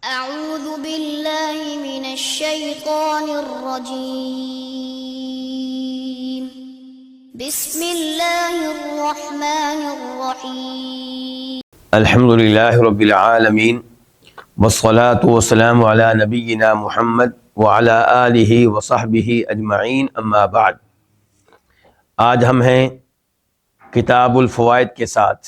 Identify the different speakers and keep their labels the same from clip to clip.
Speaker 1: أعوذ بالله من الشيطان الرجيم بسم الله الرحمن الرحيم
Speaker 2: الحمد للہ رب العالمین والصلاة والسلام علی نبینا محمد وعلی آلہ وصحبہ اجمعین، اما بعد۔ آج ہم ہیں کتاب الفوائد کے ساتھ،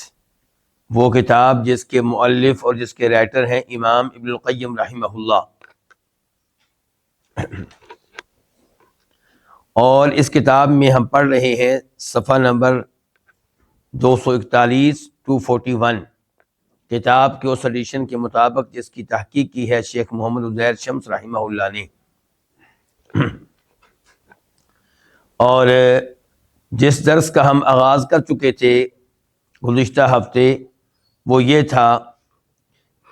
Speaker 2: وہ کتاب جس کے مؤلف اور جس کے رائٹر ہیں امام ابن القیم رحمہ اللہ، اور اس کتاب میں ہم پڑھ رہے ہیں صفحہ نمبر 241 241، کتاب کے اس ایڈیشن کے مطابق جس کی تحقیق کی ہے شیخ محمد عزیر شمس رحمہ اللہ نے۔ اور جس درس کا ہم آغاز کر چکے تھے گزشتہ ہفتے، وہ یہ تھا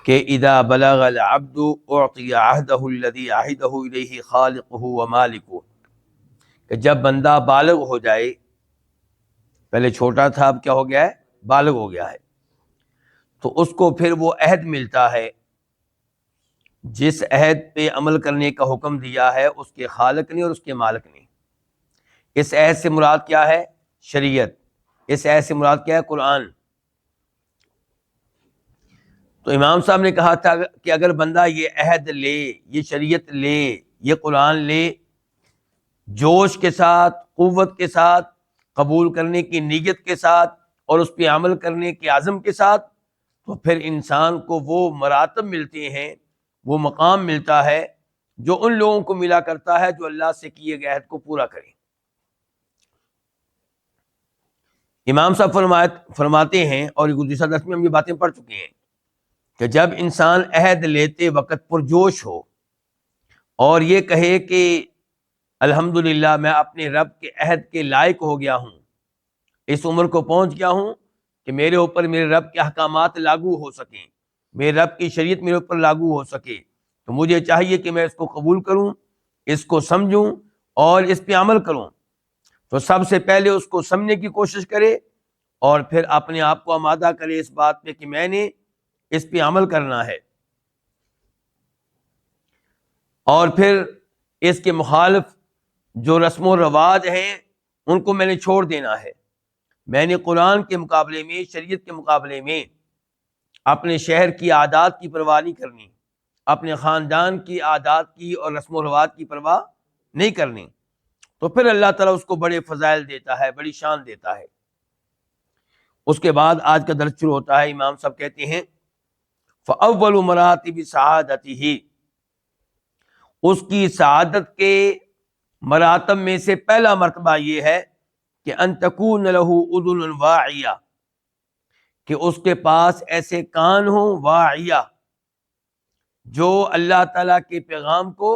Speaker 2: کہ اذا بلغ العبد اعطی عہدہ الذی عہدہ الیہ خالقہ ومالکہ، کہ جب بندہ بالغ ہو جائے، پہلے چھوٹا تھا اب کیا ہو گیا ہے، بالغ ہو گیا ہے، تو اس کو پھر وہ عہد ملتا ہے جس عہد پہ عمل کرنے کا حکم دیا ہے اس کے خالق نے اور اس کے مالک نے۔ اس عہد سے مراد کیا ہے؟ شریعت۔ اس عہد سے مراد کیا ہے؟ قرآن۔ تو امام صاحب نے کہا تھا کہ اگر بندہ یہ عہد لے، یہ شریعت لے، یہ قرآن لے، جوش کے ساتھ، قوت کے ساتھ، قبول کرنے کی نیت کے ساتھ اور اس پہ عمل کرنے کے عزم کے ساتھ، تو پھر انسان کو وہ مراتب ملتے ہیں، وہ مقام ملتا ہے جو ان لوگوں کو ملا کرتا ہے جو اللہ سے کیے گئے عہد کو پورا کریں۔ امام صاحب فرماتے ہیں، اور گزشتہ درس میں ہم یہ باتیں پڑھ چکے ہیں، کہ جب انسان عہد لیتے وقت پرجوش ہو اور یہ کہے کہ الحمدللہ میں اپنے رب کے عہد کے لائق ہو گیا ہوں، اس عمر کو پہنچ گیا ہوں کہ میرے اوپر میرے رب کے احکامات لاگو ہو سکیں، میرے رب کی شریعت میرے اوپر لاگو ہو سکے، تو مجھے چاہیے کہ میں اس کو قبول کروں، اس کو سمجھوں اور اس پہ عمل کروں۔ تو سب سے پہلے اس کو سمجھنے کی کوشش کرے اور پھر اپنے آپ کو آمادہ کرے اس بات پہ کہ میں نے اس پہ عمل کرنا ہے، اور پھر اس کے مخالف جو رسم و رواج ہیں ان کو میں نے چھوڑ دینا ہے۔ میں نے قرآن کے مقابلے میں، شریعت کے مقابلے میں اپنے شہر کی عادات کی پرواہ نہیں کرنی، اپنے خاندان کی عادات کی اور رسم و رواج کی پرواہ نہیں کرنی، تو پھر اللہ تعالیٰ اس کو بڑے فضائل دیتا ہے، بڑی شان دیتا ہے۔ اس کے بعد آج کا درس شروع ہوتا ہے۔ امام صاحب کہتے ہیں فَأَوَّلُ مَرَاتِبِ سَعَادَتِهِ، اس کی سعادت کے مراتب میں سے پہلا مرتبہ یہ ہے کہ ان تکون لہ اذن واعیہ، کہ اس کے پاس ایسے کان ہوں واعیہ جو اللہ تعالیٰ کے پیغام کو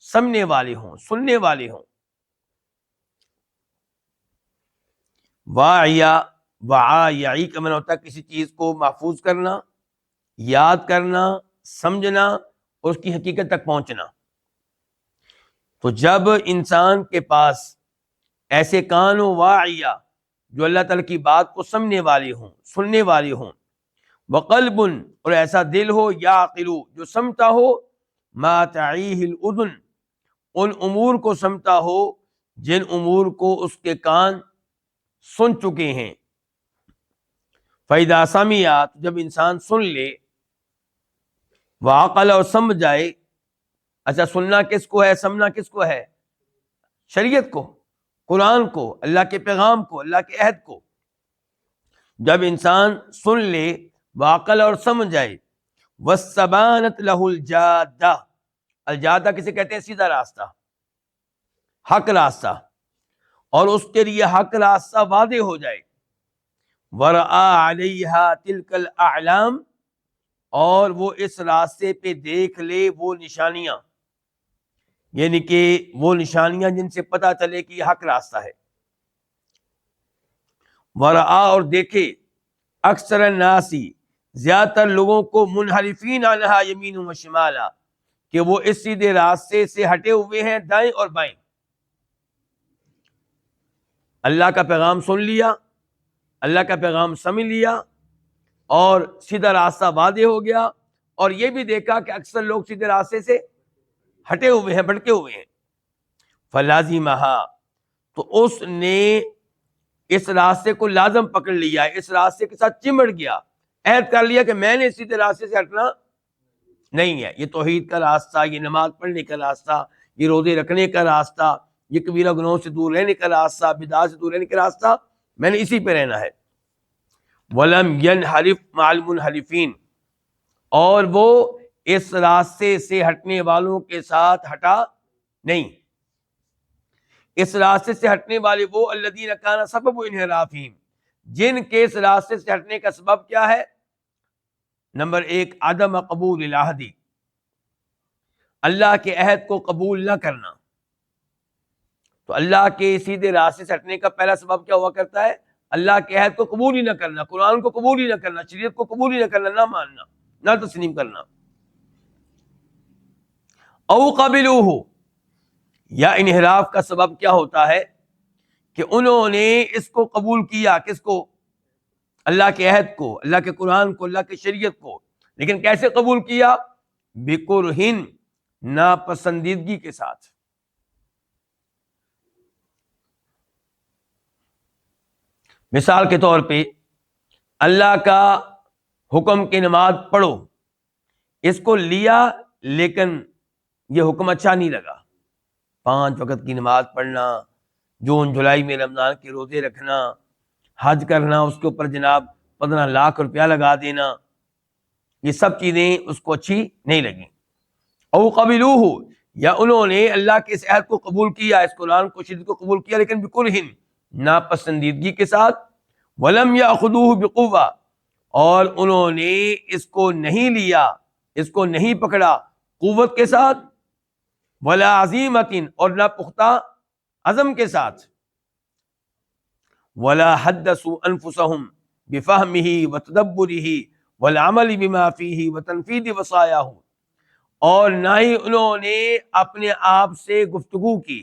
Speaker 2: سمجھنے والے ہوں، سننے والے ہوں۔ واعیہ، وعائی کا معنی ہوتا ہے کسی چیز کو محفوظ کرنا، یاد کرنا، سمجھنا اور اس کی حقیقت تک پہنچنا۔ تو جب انسان کے پاس ایسے کان و واعیہ جو اللہ تعالیٰ کی بات کو سمجھنے والے ہوں، سننے والے ہوں، وقلب، اور ایسا دل ہو یعقل جو سمجھتا ہو، ما تعیہ الاذن، ان امور کو سمجھتا ہو جن امور کو اس کے کان سن چکے ہیں۔ فَإِذَا سَمِعَ، جب انسان سن لے، وعقل، اور سمجھ جائے۔ اچھا، سننا کس کو ہے، سمجھنا کس کو ہے؟ شریعت کو، قرآن کو، اللہ کے پیغام کو، اللہ کے عہد کو۔ جب انسان سن لے، وعقل، اور سمجھ جائے، وَاسْتَبَانَتْ لَهُ الْجَادَّةُ، الجادہ کسے کہتے ہیں؟ سیدھا راستہ، حق راستہ، اور اس کے لیے حق راستہ واضح ہو جائے۔ وَرَآ عَلَيْهَا تِلْكَ الْأَعْلَامِ، اور وہ اس راستے پہ دیکھ لے وہ نشانیاں، یعنی کہ وہ نشانیاں جن سے پتہ چلے کہ یہ حق راستہ ہے۔ وَرَآ، اور دیکھے، اکثر الناس، زیادہ تر لوگوں کو، منحرفین عنہا یمین و شمالا، کہ وہ اس سیدھے راستے سے ہٹے ہوئے ہیں دائیں اور بائیں۔ اللہ کا پیغام سن لیا، اللہ کا پیغام سمجھ لیا، اور سیدھا راستہ واضح ہو گیا، اور یہ بھی دیکھا کہ اکثر لوگ سیدھے راستے سے ہٹے ہوئے ہیں، بھٹکے ہوئے ہیں. فلازمہا، تو اس نے اس راستے کو لازم پکڑ لیا، اس راستے کے ساتھ چمٹ گیا، عہد کر لیا کہ میں نے سیدھے راستے سے ہٹنا نہیں ہے. یہ توحید کا راستہ، یہ نماز پڑھنے کا راستہ، یہ روزے رکھنے کا راستہ، یہ کبیرہ گناہوں سے دور رہنے کا راستہ، بدعات سے دور رہنے کا راستہ، میں نے اسی پہ رہنا ہے. وَلَمْ يَنْحَرِفْ مَعَ الْمُنْحَرِفِينَ، اور وہ اس راستے سے ہٹنے والوں کے ساتھ ہٹا نہیں. اس راستے سے ہٹنے والے وہ الذین کان سبب انحرافہم، جن کے اس راستے سے ہٹنے کا سبب کیا ہے؟ نمبر 1، عدم قبول العہد، اللہ کے عہد کو قبول نہ کرنا. تو اللہ کے سیدھے راستے سے ہٹنے کا پہلا سبب کیا ہوا کرتا ہے؟ اللہ کے عہد کو قبول ہی نہ کرنا، قرآن کو قبول ہی نہ کرنا، شریعت کو قبول ہی نہ کرنا، نہ ماننا، نہ تسلیم کرنا. او قبلوہ، یا انحراف کا سبب کیا ہوتا ہے کہ انہوں نے اس کو قبول کیا، کس کو؟ اللہ کے عہد کو، اللہ کے قرآن کو، اللہ کی شریعت کو، لیکن کیسے قبول کیا؟ بکرہن، ناپسندیدگی کے ساتھ. مثال کے طور پہ اللہ کا حکم کی نماز پڑھو، اس کو لیا لیکن یہ حکم اچھا نہیں لگا. 5 وقت کی نماز پڑھنا، جون جولائی میں رمضان کے روزے رکھنا، حج کرنا، اس کے اوپر جناب 15 لاکھ روپیہ لگا دینا، یہ سب چیزیں اس کو اچھی نہیں لگیں. او قبلوہ، یا انہوں نے اللہ کے اس عہد کو قبول کیا، اس قرآن کو، شریعت کو قبول کیا، لیکن بکرہن، ناپسندیدگی کے ساتھ. ولم یاخذوہ بقوہ، اور انہوں نے اس کو نہیں لیا، اس کو نہیں پکڑا قوت کے ساتھ. ولا عزیمۃ، اور نہ پختہ عزم کے ساتھ. ولا حدثوا انفسهم بفہمہ وتدبرہ والعمل بما فیہ وتنفیذ وصایاہ، اور نہ ہی انہوں نے اپنے آپ سے گفتگو کی،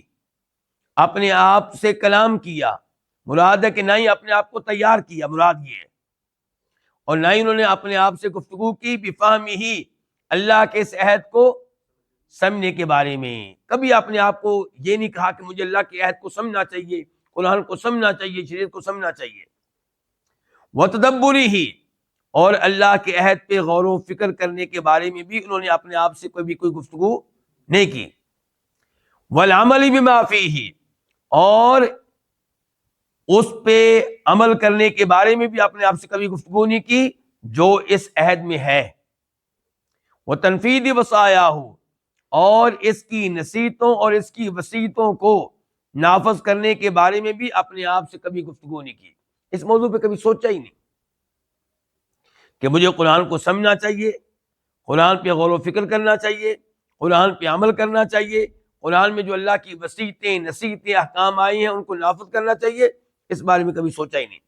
Speaker 2: اپنے آپ سے کلام کیا، مراد ہے کہ نہ ہی اپنے آپ کو تیار کیا، مراد یہ ہے. اور نہ ہی انہوں نے اپنے آپ سے گفتگو کی بفہمہ، اللہ کے اس عہد کو سمجھنے کے بارے میں. کبھی اپنے آپ کو یہ نہیں کہا کہ مجھے اللہ کے عہد کو سمجھنا چاہیے، قرآن کو سمجھنا چاہیے، شریعت کو سمجھنا چاہیے. وتدبرہ، اور اللہ کے عہد پہ غور و فکر کرنے کے بارے میں بھی انہوں نے اپنے آپ سے کوئی گفتگو نہیں کی. والعمل بما فیہ، اور اس پہ عمل کرنے کے بارے میں بھی اپنے آپ سے کبھی گفتگو نہیں کی جو اس عہد میں ہے. وتنفیذ وصایاہ، اور اس کی نصیحتوں اور اس کی وصیتوں کو نافذ کرنے کے بارے میں بھی اپنے آپ سے کبھی گفتگو نہیں کی. اس موضوع پہ کبھی سوچا ہی نہیں کہ مجھے قرآن کو سمجھنا چاہیے، قرآن پہ غور و فکر کرنا چاہیے، قرآن پہ عمل کرنا چاہیے، قرآن میں جو اللہ کی وصیتیں، نصیحتیں، احکام آئی ہیں ان کو نافذ کرنا چاہیے. اس بارے میں کبھی سوچا ہی نہیں.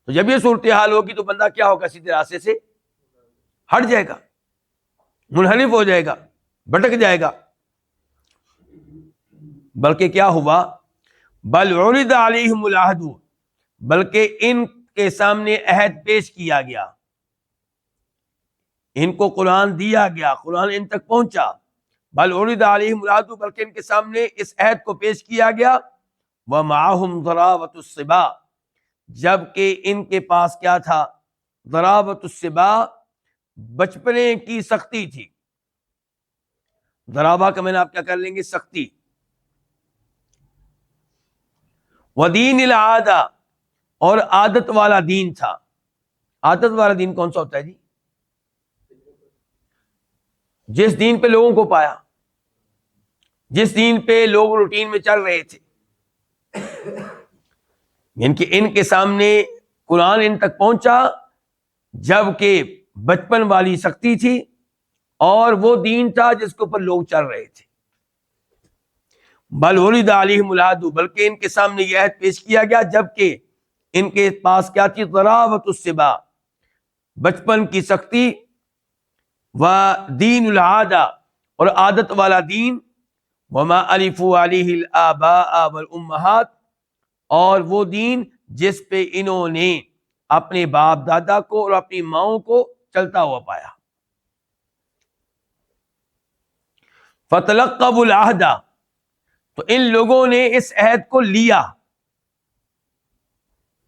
Speaker 2: تو جب یہ صورتحال ہوگی تو بندہ کیا ہوگا؟ سیدھے راستے سے ہٹ جائے گا، منحرف ہو جائے گا، بھٹک جائے گا. بلکہ کیا ہوا؟ بل عرض علیہم العہد، بلکہ ان کے سامنے عہد پیش کیا گیا، ان کو قرآن دیا گیا، قرآن ان تک پہنچا. بل عرض علیہم العہد، بلکہ ان کے سامنے اس عہد کو پیش کیا گیا. ومعہم ضراوۃ الصبا، جبکہ ان کے پاس کیا تھا؟ ضراوۃ الصبا، بچپنے کی سختی تھی. ضراوہ کا میں نے آپ کیا کر لیں گے؟ سختی. ودین العادہ، اور عادت والا دین تھا. عادت والا دین کون سا ہوتا ہے جی؟ جس دین پہ لوگوں کو پایا، جس دین پہ لوگ روٹین میں چل رہے تھے. یعنی کہ ان کے سامنے قرآن ان تک پہنچا جبکہ بچپن والی سختی تھی، اور وہ دین تھا جس کے اوپر لوگ چل رہے تھے. بل عرض علیہم العہد، بلکہ ان کے سامنے یہ عہد پیش کیا گیا جبکہ ان کے پاس کیا تھی؟ ضراوۃ الصبا، بچپن کی سختی. و دین العادہ، اور عادت والا دین. وما الفوا علیہ الآباء والامہات، اور وہ دین جس پہ انہوں نے اپنے باپ دادا کو اور اپنی ماؤں کو چلتا ہوا پایا. فتلقبوا العہد، تو ان لوگوں نے اس عہد کو لیا.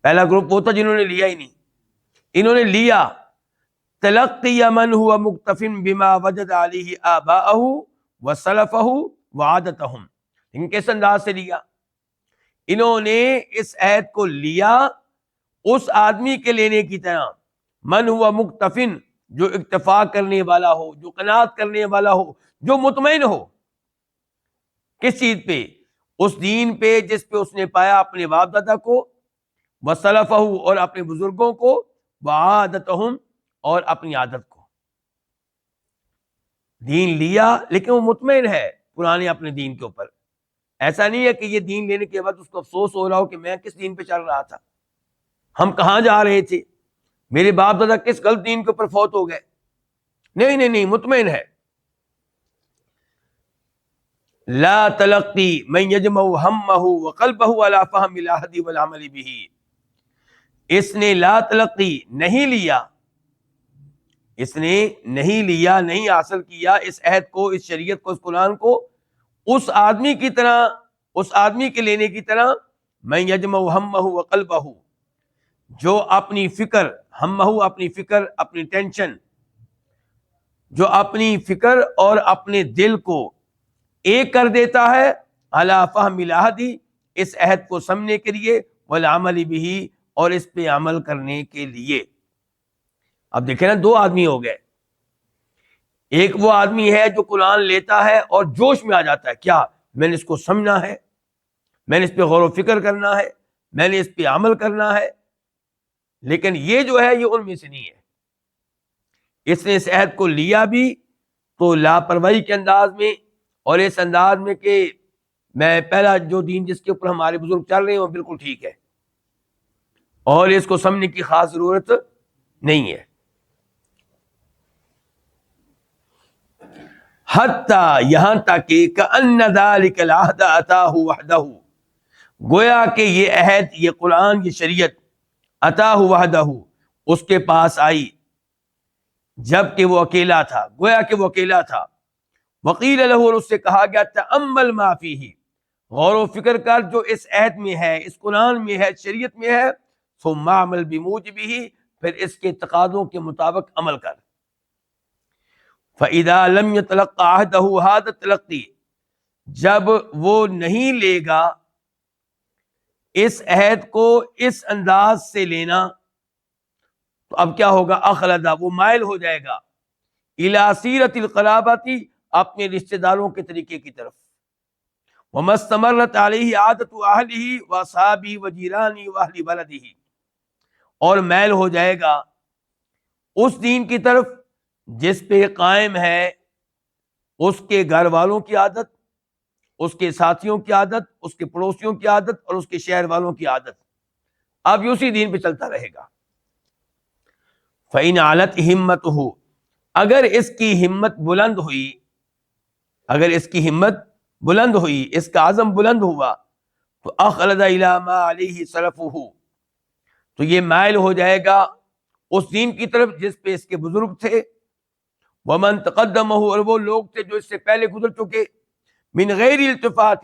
Speaker 2: پہلا گروپ وہ تھا جنہوں نے لیا ہی نہیں، انہوں نے لیا. تلقی من هو مکتف بما وجد علیہ آباءہ وسلفہ وعادتہم. ان کس انداز سے لیا؟ انہوں نے اس عہد کو لیا اس آدمی کے لینے کی طرح، من ہوا مکتفن، جو اکتفا کرنے والا ہو، جو قناعت کرنے والا ہو، جو مطمئن ہو. کس چیز پہ؟ اس دین پہ جس پہ اس نے پایا اپنے باپ دادا کو، وسلفہ اور اپنے بزرگوں کو، وعادتہم اور اپنی عادت کو. دین لیا لیکن وہ مطمئن ہے پرانے اپنے دین کے اوپر. ایسا نہیں ہے کہ یہ دین لینے کے بعد اس کو افسوس ہو رہا ہو کہ میں کس دین پہ چل رہا تھا، ہم کہاں جا رہے تھے، میرے باپ دادا کس غلط دین کے اوپر فوت ہو گئے. نہیں نہیں نہیں، مطمئن ہے. لا تلقی من یجمع ہمہ وقلبہ علی فہم العہد والعمل بہ. اس نے لا تلقی نہیں لیا، اس نے نہیں لیا، نہیں حاصل کیا اس عہد کو، اس شریعت کو، اس قرآن کو اس آدمی کی طرح، اس آدمی کے لینے کی طرح، من یجمع ہمہ وقلبہ، جو اپنی فکر، ہمہ اپنی فکر، اپنی ٹینشن، جو اپنی فکر اور اپنے دل کو ایک کر دیتا ہے، علی فہم العہد، اس عہد کو سمجھنے کے لیے، والعمل بہ اور اس پہ عمل کرنے کے لیے. اب دیکھیں نا، دو آدمی ہو گئے. ایک وہ آدمی ہے جو قرآن لیتا ہے اور جوش میں آ جاتا ہے، کیا میں نے اس کو سمجھنا ہے، میں نے اس پہ غور و فکر کرنا ہے، میں نے اس پہ عمل کرنا ہے. لیکن یہ جو ہے یہ ان میں سے نہیں ہے. اس نے اس عہد کو لیا بھی تو لاپرواہی کے انداز میں، اور اس انداز میں کہ میں پہلا جو دین جس کے اوپر ہمارے بزرگ چل رہے ہیں وہ بالکل ٹھیک ہے اور اس کو سمجھنے کی خاص ضرورت نہیں ہے. حتی یہاں تک کہ کأن ذلک العہد اتاہ وحدہ، گویا کہ یہ عہد، یہ قرآن، یہ شریعت اتاہ وحدہ اس کے پاس آئی جب کہ وہ اکیلا تھا، گویا کہ وہ اکیلا تھا. وقیل لہ، اور اس سے کہا گیا تأمل ما فیہ، غور و فکر کر جو اس عہد میں ہے، اس قرآن میں ہے، شریعت میں ہے. ثم اعمل بموجبہ، پھر اس کے تقاضوں کے مطابق عمل کر. فَإِذَا لَمْ يَتَلَقَّ عَهْدَهُ هَذَا التَّلَقِّ، جب وہ نہیں لے گا اس عہد کو اس انداز سے لینا، تو اب کیا ہوگا؟ اخلدا، وہ مائل ہو جائے گا، الی سیرۃ القرابۃ، اپنے رشتہ داروں کے طریقے کی طرف. وما استمرت علیہ عادت اہلہ واصحابہ وجیرانہ واہل بلدہ، اور میل ہو جائے گا اس دین کی طرف جس پہ قائم ہے اس کے گھر والوں کی عادت، اس کے ساتھیوں کی عادت، اس کے پڑوسیوں کی عادت اور اس کے شہر والوں کی عادت. اب یہ اسی دین پہ چلتا رہے گا. فَإِنْ عَلَتْ ہمتہ، اگر اس کی ہمت بلند ہوئی، اگر اس کی ہمت بلند ہوئی، اس کا عزم بلند ہوا، تو اخلد الی ما علیہ سلفہ، تو یہ مائل ہو جائے گا اس دین کی طرف جس پہ اس کے بزرگ تھے. ومن تقدمہ، اور وہ لوگ تھے جو اس سے پہلے گزر چکے. من غیر التفات،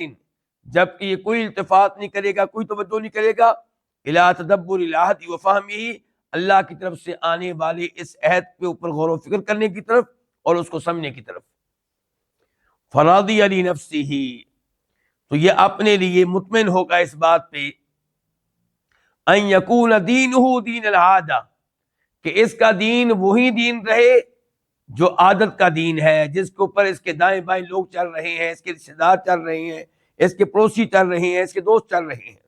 Speaker 2: جبکہ یہ کوئی التفات نہیں کرے گا، کوئی توجہ نہیں کرے گا. الی تدبر العہد وفہمہ، اللہ کی طرف سے آنے والے اس عہد کے اوپر غور و فکر کرنے کی طرف اور اس کو سمجھنے کی طرف. فراضی علی نفسہ، تو یہ اپنے لیے مطمئن ہوگا اس بات پہ، ان یکون دینہ دین العادہ، کہ اس کا دین وہی دین رہے جو عادت کا دین ہے، جس کے اوپر اس کے دائیں بائیں لوگ چل رہے ہیں، اس کے رشتے دار چل رہے ہیں، اس کے پڑوسی چل رہے ہیں، اس کے دوست چل رہے ہیں.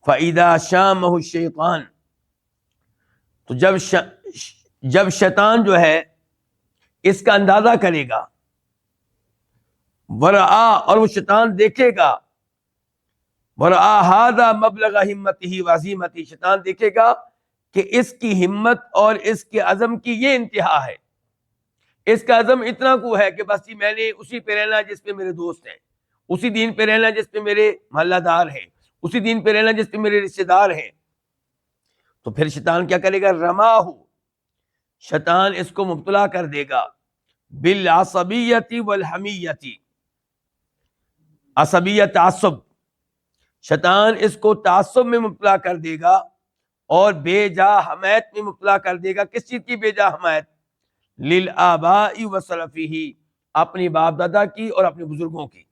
Speaker 2: فَإِذَا شَامَهُ الشَّيْطَانُ، تو جب شیطان جو ہے اس کا اندازہ کرے گا، ورآ، اور وہ شیطان دیکھے گا، ورآ ھذا مبلغ ہمتہ وعزیمتہ، شیطان دیکھے گا کہ اس کی ہمت اور اس کے عزم کی یہ انتہا ہے، اس کا عزم اتنا کو ہے کہ بس جی میں نے اسی پہ رہنا جس پہ میرے دوست ہیں، اسی دین پہ رہنا جس پہ میرے محلہ دار ہیں، اسی دین پہ رہنا جس پہ میرے رشتے دار ہیں. تو پھر شیطان کیا کرے گا؟ رماہ، شیطان اس کو مبتلا کر دے گا بالعصبیت والحمیت، عصبیت تعصب، شیطان اس کو تعصب میں مبتلا کر دے گا اور بے جا حمایت میں مبتلا کر دے گا۔ کس چیز کی بے جا حمایت؟ للآباء وسلفہ، اپنی باپ دادا کی اور اپنے بزرگوں کی۔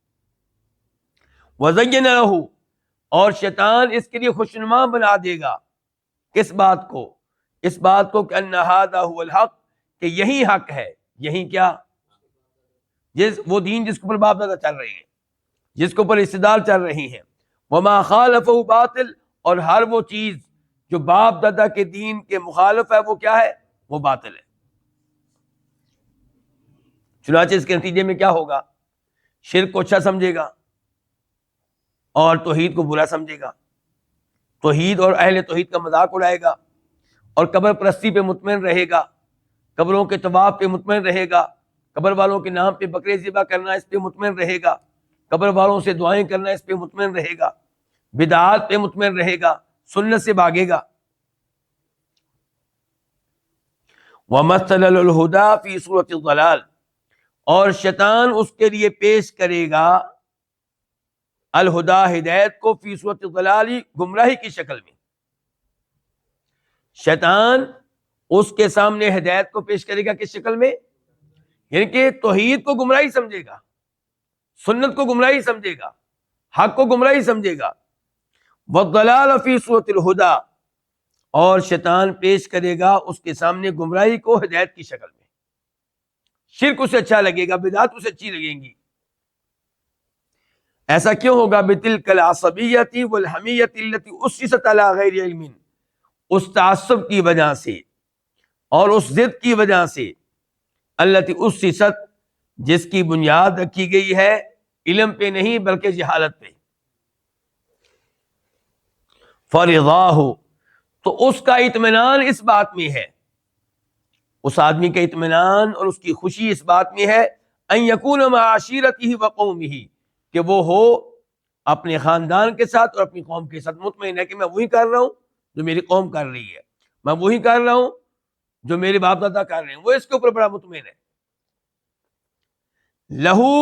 Speaker 2: وزین لہ، اور شیطان اس کے لیے خوشنما بنا دے گا کس بات کو؟ اس بات کو کہ ان ھذا ھو الحق، کہ یہی حق ہے۔ یہی کیا؟ وہ دین جس کے اوپر باپ دادا چل رہے ہیں، جس کے اوپر استدلال چل رہی ہیں۔ وما خالفہ باطل، اور ہر وہ چیز جو باپ دادا کے دین کے مخالف ہے وہ کیا ہے؟ وہ باطل ہے۔ چنانچہ اس کے نتیجے میں کیا ہوگا؟ شرک کو اچھا سمجھے گا اور توحید کو برا سمجھے گا، توحید اور اہل توحید کا مذاق اڑائے گا، اور قبر پرستی پہ مطمئن رہے گا، قبروں کے طواف پہ مطمئن رہے گا، قبر والوں کے نام پہ بکرے ذبح کرنا اس پہ مطمئن رہے گا، قبر والوں سے دعائیں کرنا اس پہ مطمئن رہے گا، بدعات پہ مطمئن رہے گا، سنت سے بھاگے گا۔ وَمَثَّلَ الْهُدَىٰ فِي صُورَةِ الضَّلَالِ، اور شیطان اس کے لیے پیش کرے گا الہدا، ہدایت کو، فی صورت الضلال، گمراہی کی شکل میں۔ شیطان اس کے سامنے ہدایت کو پیش کرے گا کس شکل میں؟ یعنی کہ توحید کو گمراہی سمجھے گا، سنت کو گمراہی سمجھے گا، حق کو گمراہی سمجھے گا۔ والضلال فی صورت الہدا، اور شیطان پیش کرے گا اس کے سامنے گمراہی کو ہدایت کی شکل میں۔ شرک اسے اچھا لگے گا، بدعات اسے اچھی لگیں گی۔ ایسا کیوں ہوگا؟ بتلک العصبیۃ والحمیۃ التی اسست علی غیر علم، اس تعصب کی وجہ سے اور اس ضد کی وجہ سے، التی اسست، جس کی بنیاد رکھی گئی ہے علم پہ نہیں بلکہ جہالت پہ۔ فرضاہ، تو اس کا اطمینان اس بات میں ہے، اس آدمی کا اطمینان اور اس کی خوشی اس بات میں ہے، ان یکون مع عشیرتہ وقومہ، کہ وہ ہو اپنے خاندان کے ساتھ اور اپنی قوم کے ساتھ مطمئن ہے کہ میں وہی کر رہا ہوں جو میری قوم کر رہی ہے، میں وہی کر رہا ہوں جو میرے باپ دادا کر رہے ہیں، وہ اس کے اوپر بڑا مطمئن ہے۔ لہو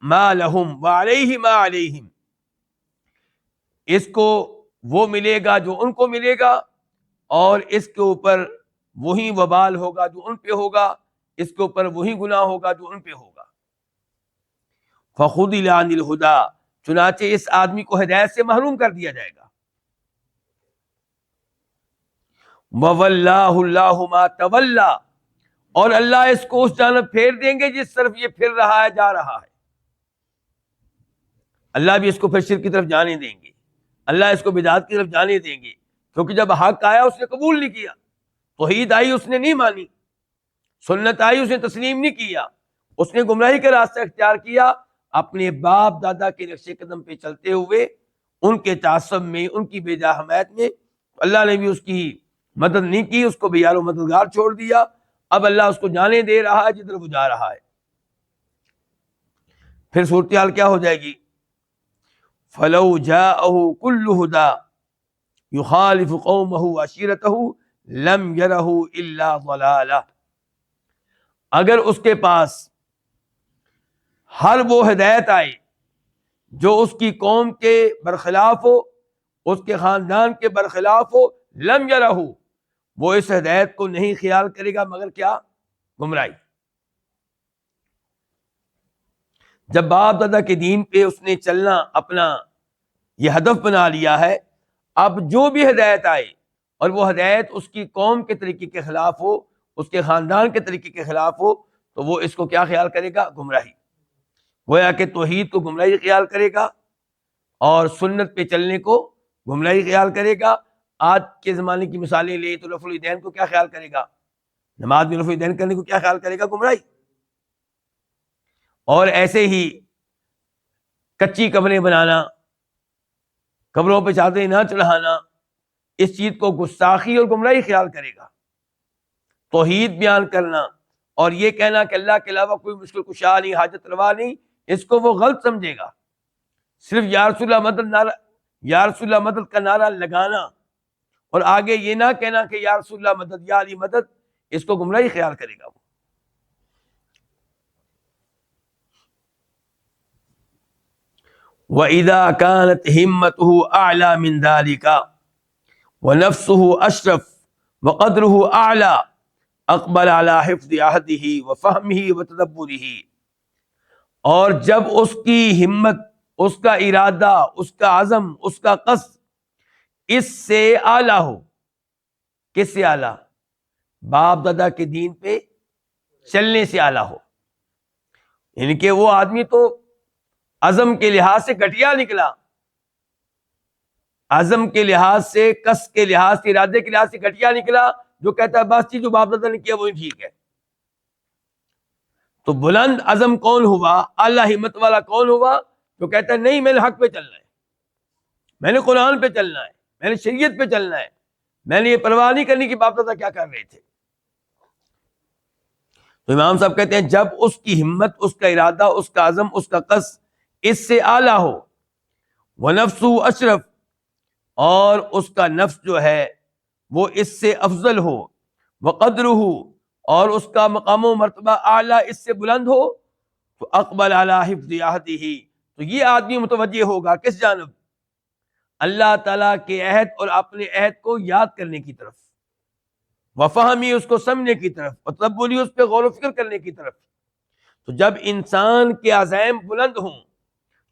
Speaker 2: ما لہم وعلیہ ما علیہم، اس کو وہ ملے گا جو ان کو ملے گا، اور اس کے اوپر وہی وبال ہوگا جو ان پہ ہوگا، اس کے اوپر وہی گناہ ہوگا جو ان پہ ہوگا۔ فخذل عن الہدا، چنانچہ اس آدمی کو ہدایت سے محروم کر دیا جائے گا۔ وَوَلَّاهُ اللَّهُ مَا تَوَلَّى، اور اللہ اس کو اس جانب پھیر دیں گے جس طرف یہ پھر رہا ہے، جا رہا ہے۔ اللہ بھی اس کو پھر شرک کی طرف جانے دیں گے، اللہ اس کو بدعات کی طرف جانے دیں گے، کیونکہ جب حق آیا اس نے قبول نہیں کیا، توحید آئی اس نے نہیں مانی، سنت آئی اس نے تسلیم نہیں کیا، اس نے گمراہی کا راستہ اختیار کیا، اپنے باپ دادا کے نقش قدم پہ چلتے ہوئے، ان کے تعصب میں، ان کی بے جا حمایت میں۔ اللہ نے بھی اس کی مدد نہیں کی، اس کو بھی یار و مددگار چھوڑ دیا۔ اب اللہ اس کو جانے دے رہا ہے جدھر وہ جا رہا ہے۔ پھر صورتحال کیا ہو جائے گی؟ فَلَوْ جَاءَهُ كُلُّ هُدًى يُخَالِفُ قَوْمَهُ وَعَشِيرَتَهُ لَمْ يَرَهُ إِلَّا ضَلَالًا، اگر اس کے پاس ہر وہ ہدایت آئے جو اس کی قوم کے برخلاف ہو، اس کے خاندان کے برخلاف ہو، لم یرہ، وہ اس ہدایت کو نہیں خیال کرے گا مگر کیا؟ گمراہی۔ جب باپ دادا کے دین پہ اس نے چلنا اپنا یہ ہدف بنا لیا ہے، اب جو بھی ہدایت آئے اور وہ ہدایت اس کی قوم کے طریقے کے خلاف ہو، اس کے خاندان کے طریقے کے خلاف ہو، تو وہ اس کو کیا خیال کرے گا؟ گمراہی۔ گویا کہ توحید کو گمراہی خیال کرے گا اور سنت پہ چلنے کو گمراہی خیال کرے گا۔ آج کے زمانے کی مثالیں لیں تو رفع الیدین کو کیا خیال کرے گا؟ نماز میں رفع الیدین کرنے کو کیا خیال کرے گا؟ گمراہی۔ اور ایسے ہی کچی قبریں بنانا، قبروں پہ چادریں نہ چڑھانا، اس چیز کو گستاخی اور گمراہی خیال کرے گا۔ توحید بیان کرنا اور یہ کہنا کہ اللہ کے علاوہ کوئی مشکل کشا نہیں، حاجت روا نہیں، اس کو وہ غلط سمجھے گا۔ صرف یا رسول اللہ مدد، نعرہ یا رسول اللہ مدد کا نعرہ لگانا اور آگے یہ نہ کہنا کہ یا رسول اللہ مدد، یا علی مدد، اس کو گمراہی خیال کرے گا وہ۔ وَإِذَا كَانَتْ هِمَّتُهُ أَعْلَى مِنْ ذَلِكَ وَنَفْسُهُ أَشْرَفُ وَقَدْرُهُ أَعْلَى اقبل على حفظ عہدہ وفہمہ وتدبرہ، اور جب اس کی ہمت، اس کا ارادہ، اس کا عزم، اس کا قصد اس سے اعلیٰ ہو. کس سے اعلیٰ؟ باپ دادا کے دین پہ چلنے سے اعلیٰ ہو. یعنی کہ وہ آدمی تو عزم کے لحاظ سے گھٹیا نکلا، عزم کے لحاظ سے، قصد کے لحاظ سے، ارادے کے لحاظ سے گھٹیا نکلا، جو کہتا ہے بس جو باپ دادا نے کیا وہی ٹھیک ہے. تو بلند عزم کون ہوا، اعلیٰ ہمت والا کون ہوا؟ جو کہتا ہے نہیں میں نے حق پہ چلنا ہے، میں نے قرآن پہ چلنا ہے، میں نے شریعت پہ چلنا ہے، میں نے یہ پرواہ نہیں کرنی کہ باپ دادا کیا کر رہے تھے. تو امام صاحب کہتے ہیں جب اس کی ہمت، اس کا ارادہ، اس کا عزم، اس کا قصد اس سے اعلیٰ ہو، وَنَفْسُهُ اشرف، اور اس کا نفس جو ہے وہ اس سے افضل ہو، وَقَدْرُهُ، اور اس کا مقام و مرتبہ اعلیٰ اس سے بلند ہو، تو اقبل علی حفظ عہدہ، تو یہ آدمی متوجہ ہوگا کس جانب؟ اللہ تعالیٰ کے عہد اور اپنے عہد کو یاد کرنے کی طرف، وفہمی اس کو سمجھنے کی طرف، اور تدبری اس پہ غور و فکر کرنے کی طرف. تو جب انسان کے عزائم بلند ہوں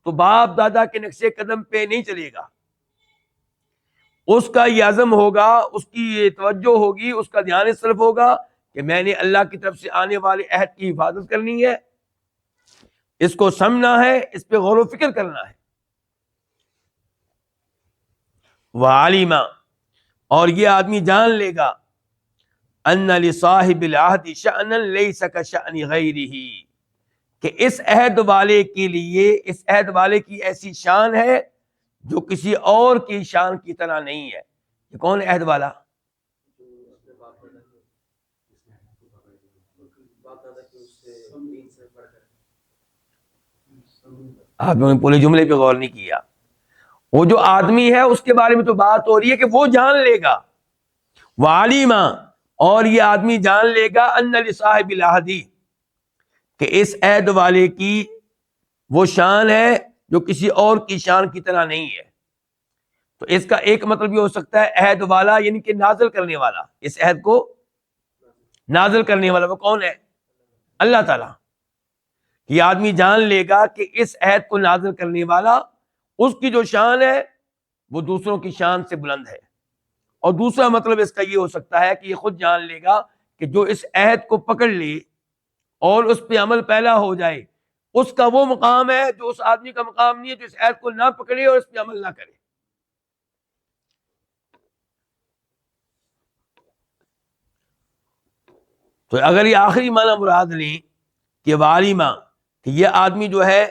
Speaker 2: تو باپ دادا کے نقش قدم پہ نہیں چلے گا، اس کا یہ عزم ہوگا، اس کی یہ توجہ ہوگی، اس کا دھیان اس طرف ہوگا کہ میں نے اللہ کی طرف سے آنے والے عہد کی حفاظت کرنی ہے، اس کو سمجھنا ہے، اس پہ غور و فکر کرنا ہے. وعلم، اور یہ آدمی جان لے گا، ان لصاحب العہد شأنا لیس کشأن غیرہ، کہ اس عہد والے کے لیے، اس عہد والے کی ایسی شان ہے جو کسی اور کی شان کی طرح نہیں ہے. یہ کون عہد والا؟ آپ لوگوں نے پورے جملے پہ غور نہیں کیا. وہ جو آدمی ہے اس کے بارے میں تو بات ہو رہی ہے کہ وہ جان لے گا. وعلم، اور یہ آدمی جان لے گا، ان لصاحب العہد، کہ اس عہد والے کی وہ شان ہے جو کسی اور کی شان کی طرح نہیں ہے. تو اس کا ایک مطلب یہ ہو سکتا ہے عہد والا یعنی کہ نازل کرنے والا، اس عہد کو نازل کرنے والا وہ کون ہے؟ اللہ تعالیٰ. یہ آدمی جان لے گا کہ اس عہد کو نازل کرنے والا، اس کی جو شان ہے وہ دوسروں کی شان سے بلند ہے. اور دوسرا مطلب اس کا یہ ہو سکتا ہے کہ یہ خود جان لے گا کہ جو اس عہد کو پکڑ لے اور اس پہ عمل پیدا ہو جائے، اس کا وہ مقام ہے جو اس آدمی کا مقام نہیں ہے جو اس عہد کو نہ پکڑے اور اس پہ عمل نہ کرے. تو اگر یہ آخری معنی مراد لیں کہ وعلم، کہ یہ آدمی جو ہے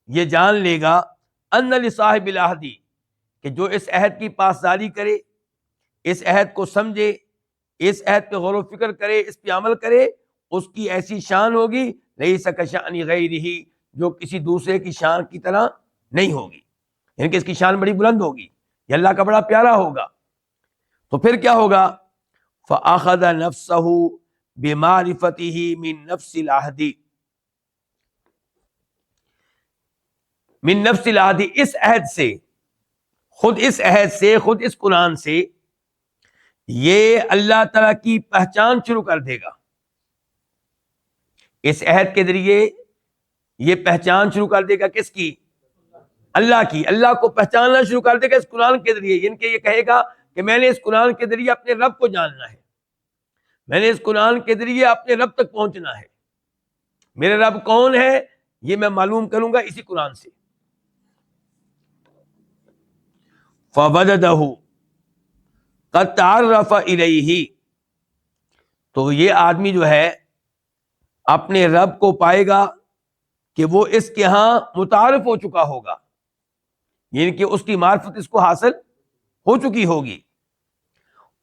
Speaker 2: یہ جان لے گا، ان لصاحب العہد، کہ جو اس عہد کی پاسداری کرے، اس عہد کو سمجھے، اس عہد پہ غور و فکر کرے، اس پہ عمل کرے، اس کی ایسی شان ہوگی لیس کشأن غیرہ، جو کسی دوسرے کی شان کی طرح نہیں ہوگی. یعنی کہ اس کی شان بڑی بلند ہوگی، یہ اللہ کا بڑا پیارا ہوگا. تو پھر کیا ہوگا؟ فأخذ نفسہ بمعرفتہ من نفس العہد، من نفس العہد، اس عہد سے، خود اس عہد سے، خود اس قرآن سے یہ اللہ تعالیٰ کی پہچان شروع کر دے گا. اس عہد کے ذریعے یہ پہچان شروع کر دے گا کس کی؟ اللہ کی. اللہ کو پہچاننا شروع کر دے گا اس قرآن کے ذریعے. یعنی کہ یہ کہے گا کہ میں نے اس قرآن کے ذریعے اپنے رب کو جاننا ہے، میں نے اس قرآن کے ذریعے اپنے رب تک پہنچنا ہے. میرے رب کون ہے یہ میں معلوم کروں گا اسی قرآن سے. فَوَجَدَهُ قَدْ تَعَرَّفَ إِلَيْهِ، تو یہ آدمی جو ہے اپنے رب کو پائے گا کہ وہ اس کے ہاں متعارف ہو چکا ہوگا، یعنی کہ اس کی معرفت اس کو حاصل ہو چکی ہوگی.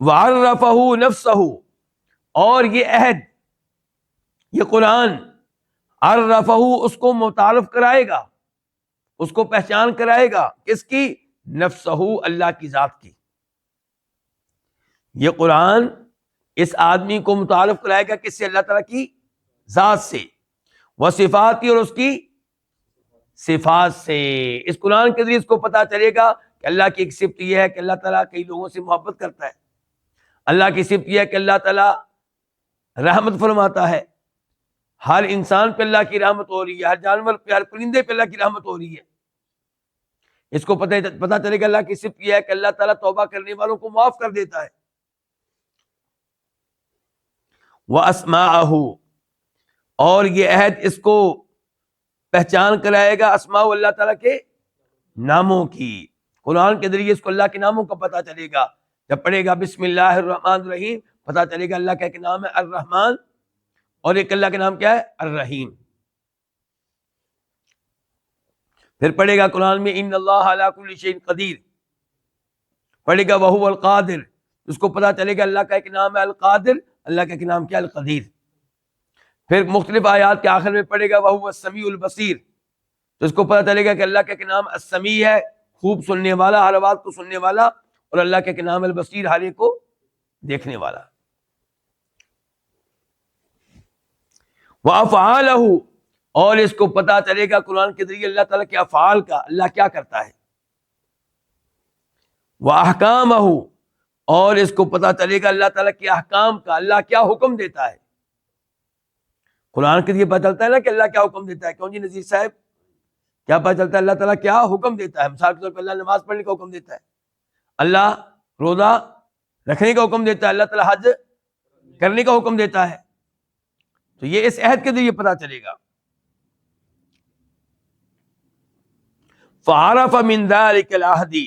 Speaker 2: وَعَرَّفَهُ نَفْسَهُ، اور یہ عہد، یہ قرآن، عرفہ اس کو متعارف کرائے گا، اس کو پہچان کرائے گا کس کی؟ نفسہ، اللہ کی ذات کی. یہ قرآن اس آدمی کو متعارف کرائے گا کس سے؟ اللہ تعالیٰ کی ذات سے. وہ صفاتی، اور اس کی صفات سے۔ اس قرآن کے ذریعے اس کو پتا چلے گا کہ اللہ کی ایک صفت یہ ہے کہ اللہ تعالیٰ کئی لوگوں سے محبت کرتا ہے، اللہ کی صفت یہ ہے کہ اللہ تعالیٰ رحمت فرماتا ہے، ہر انسان پہ اللہ کی رحمت ہو رہی ہے، ہر جانور پہ، ہر پرندے پہ اللہ کی رحمت ہو رہی ہے۔ اس کو پتہ چلے گا اللہ کی صفت یہ ہے کہ اللہ تعالیٰ توبہ کرنے والوں کو معاف کر دیتا ہے۔ وَأَسْمَاءَهُ، اور یہ عہد اس کو پہچان کرائے گا اسماء اللہ تعالیٰ کے ناموں کی۔ قرآن کے ذریعے اس کو اللہ کے ناموں کا پتہ چلے گا۔ جب پڑھے گا بسم اللہ الرحمن الرحیم، پتہ چلے گا اللہ کا ایک نام ہے الرحمن اور ایک اللہ کا نام کیا ہے الرحیم۔ پھر پڑھے گا قرآن میں ان اللہ علی کل شیء قدیر، پڑھے گا وہو القادر، اس کو پتہ چلے گا اللہ کا ایک نام ہے القادر، اللہ کا ایک نام کیا القدیر۔ پھر مختلف آیات کے آخر میں پڑھے گا وہو السمیع البصیر، تو اس کو پتہ چلے گا کہ اللہ کا ایک نام السمیع ہے، خوب سننے والا، ہر بات کو سننے والا، اور اللہ کا ایک نام البصیر، ہر ایک کو دیکھنے والا۔ وَأَفْعَالَهُ، اور اس کو پتہ چلے گا قرآن کے ذریعے اللہ تعالیٰ کے افعال کا، اللہ کیا کرتا ہے۔ وَأَحْكَامَهُ، اور اس کو پتہ چلے گا اللہ تعالیٰ کے احکام کا، اللہ کیا حکم دیتا ہے۔ قرآن کے ذریعے پتہ چلتا ہے نا کہ اللہ کیا حکم دیتا ہے، کیوں جی نذیر صاحب، کیا پتہ چلتا ہے اللہ تعالیٰ کیا حکم دیتا ہے؟ مثال کے طور پہ اللہ نماز پڑھنے کا حکم دیتا ہے، اللہ روزہ رکھنے کا حکم دیتا ہے، اللہ تعالیٰ حج کرنے کا حکم دیتا ہے، تو یہ اس عہد کے ذریعے پتہ چلے گا۔ فَعَرَفَ مِن ذَلِكَ الْعَهْدِ،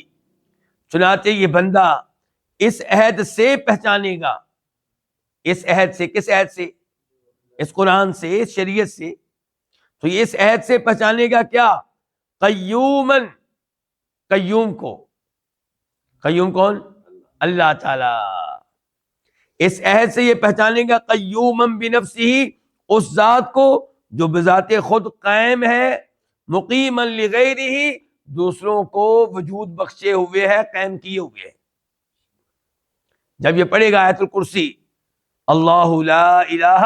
Speaker 2: چنانچہ یہ بندہ اس عہد سے پہچانے گا، اس عہد سے، کس عہد سے؟ اس قرآن سے، اس شریعت سے، تو یہ اس عہد سے پہچانے گا کیا؟ قیومن، قیوم کو، قیوم کون؟ اللہ تعالی۔ اس عہد سے یہ پہچانے گا قیومن بنفسہ، اس ذات کو جو بذات خود قائم ہے، مقیما لغیرہ، دوسروں کو وجود بخشے ہوئے ہے، قائم کیے ہوئے ہے۔ جب یہ پڑھے گا آیت الکرسی، اللہ لا الہ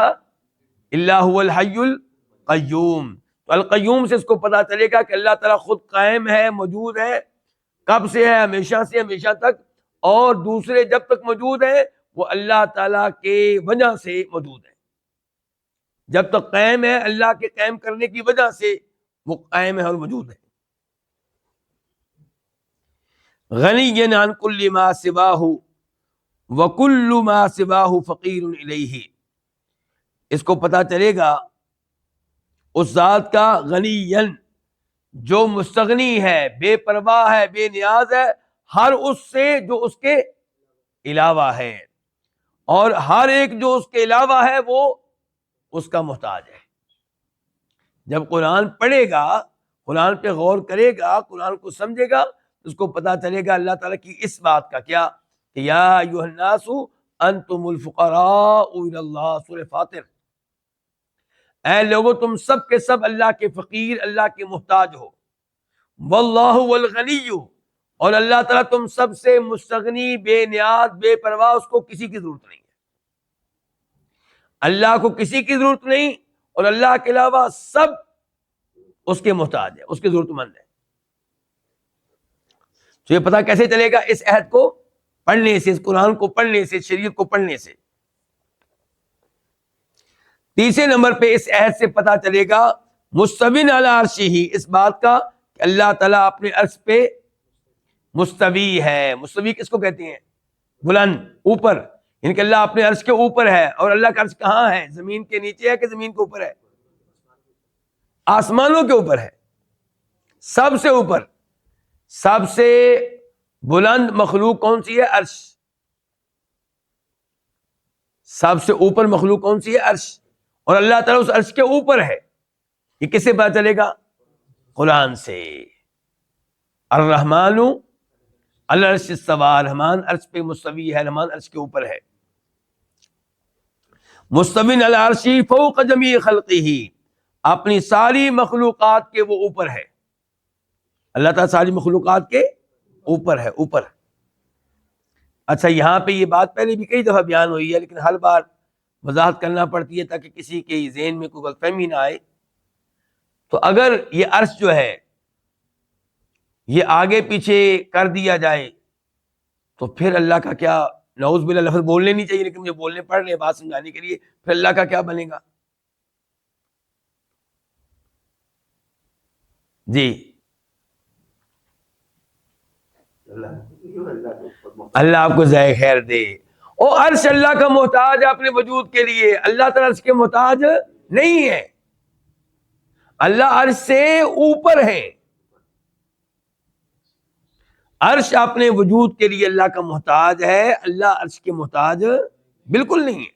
Speaker 2: الا هو الحی القیوم، تو القیوم سے اس کو پتا چلے گا کہ اللہ تعالیٰ خود قائم ہے، موجود ہے، کب سے ہے؟ ہمیشہ سے، ہمیشہ تک، اور دوسرے جب تک موجود ہیں وہ اللہ تعالیٰ کے وجہ سے موجود ہے۔ جب تک قائم ہے، اللہ کے قائم کرنے کی وجہ سے وہ قائم ہے اور موجود ہے۔ غنی عن کل ما سواہ وکل ما سواہ فقیر الیہ، اس کو پتا چلے گا اس ذات کا غنی، جو مستغنی ہے، بے پرواہ ہے، بے نیاز ہے ہر اس سے جو اس کے علاوہ ہے، اور ہر ایک جو اس کے علاوہ ہے وہ اس کا محتاج ہے۔ جب قرآن پڑھے گا، قرآن پہ غور کرے گا، قرآن کو سمجھے گا، اس کو پتا چلے گا اللہ تعالیٰ کی اس بات کا کیا کہ یا ایھا الناس انتم الفقراء الی اللہ، سورہ فاطر، اے لوگو تم سب کے سب اللہ کے فقیر، اللہ کے محتاج ہو، واللہ هو الغنی، اور اللہ تعالیٰ تم سب سے مستغنی، بے نیاز، بے پرواہ، اس کو کسی کی ضرورت نہیں ہے، اللہ کو کسی کی ضرورت نہیں، اور اللہ کے علاوہ سب اس کے محتاج ہے، اس کے ضرورت مند ہے۔ تو یہ پتہ کیسے چلے گا؟ اس عہد کو پڑھنے سے، اس قرآن کو پڑھنے سے، شریعت کو پڑھنے سے۔ تیسرے نمبر پہ اس عہد سے پتہ چلے گا مستوین علی عرشہ، اس بات کا کہ اللہ تعالیٰ اپنے عرش پہ مستوی ہے۔ مستوی کس کو کہتے ہیں؟ بلند، اوپر، یعنی کہ اللہ اپنے عرش کے اوپر ہے، اور اللہ کا عرش کہاں ہے؟ زمین کے نیچے ہے کہ زمین کے اوپر ہے؟ آسمانوں کے اوپر ہے، سب سے اوپر۔ سب سے بلند مخلوق کون سی ہے؟ عرش۔ سب سے اوپر مخلوق کون سی ہے؟ عرش، اور اللہ تعالیٰ اس عرش کے اوپر ہے۔ یہ کس سے پتہ چلے گا؟ قرآن سے۔ الرحمن علی العرش استویٰ، رحمان عرش پہ مستوی ہے، رحمان عرش کے اوپر ہے۔ مستوین علی العرش فوق جمیع خلقہ، اپنی ساری مخلوقات کے وہ اوپر ہے۔ اللہ تعالیٰ ساری مخلوقات کے اوپر ہے، اوپر۔ اچھا، یہاں پہ یہ بات پہلے بھی کئی دفعہ بیان ہوئی ہے، لیکن ہر بار وضاحت کرنا پڑتی ہے تاکہ کسی کے ذہن میں کوئی غلط فہمی نہ آئے۔ تو اگر یہ عرش جو ہے یہ آگے پیچھے کر دیا جائے تو پھر اللہ کا کیا، نعوذ باللہ لفظ بولنے نہیں چاہیے لیکن مجھے بولنے پڑ رہے ہیں بات سمجھانے کے لیے، پھر اللہ کا کیا بنے گا؟ جی اللہ آپ کو ذائقہ خیر دے۔ اور عرش اللہ کا محتاج ہے اپنے وجود کے لیے، اللہ تعالی عرش کے محتاج نہیں ہے، اللہ عرش سے اوپر ہے۔ عرش اپنے وجود کے لیے اللہ کا محتاج ہے، اللہ عرش کے محتاج بالکل نہیں ہے۔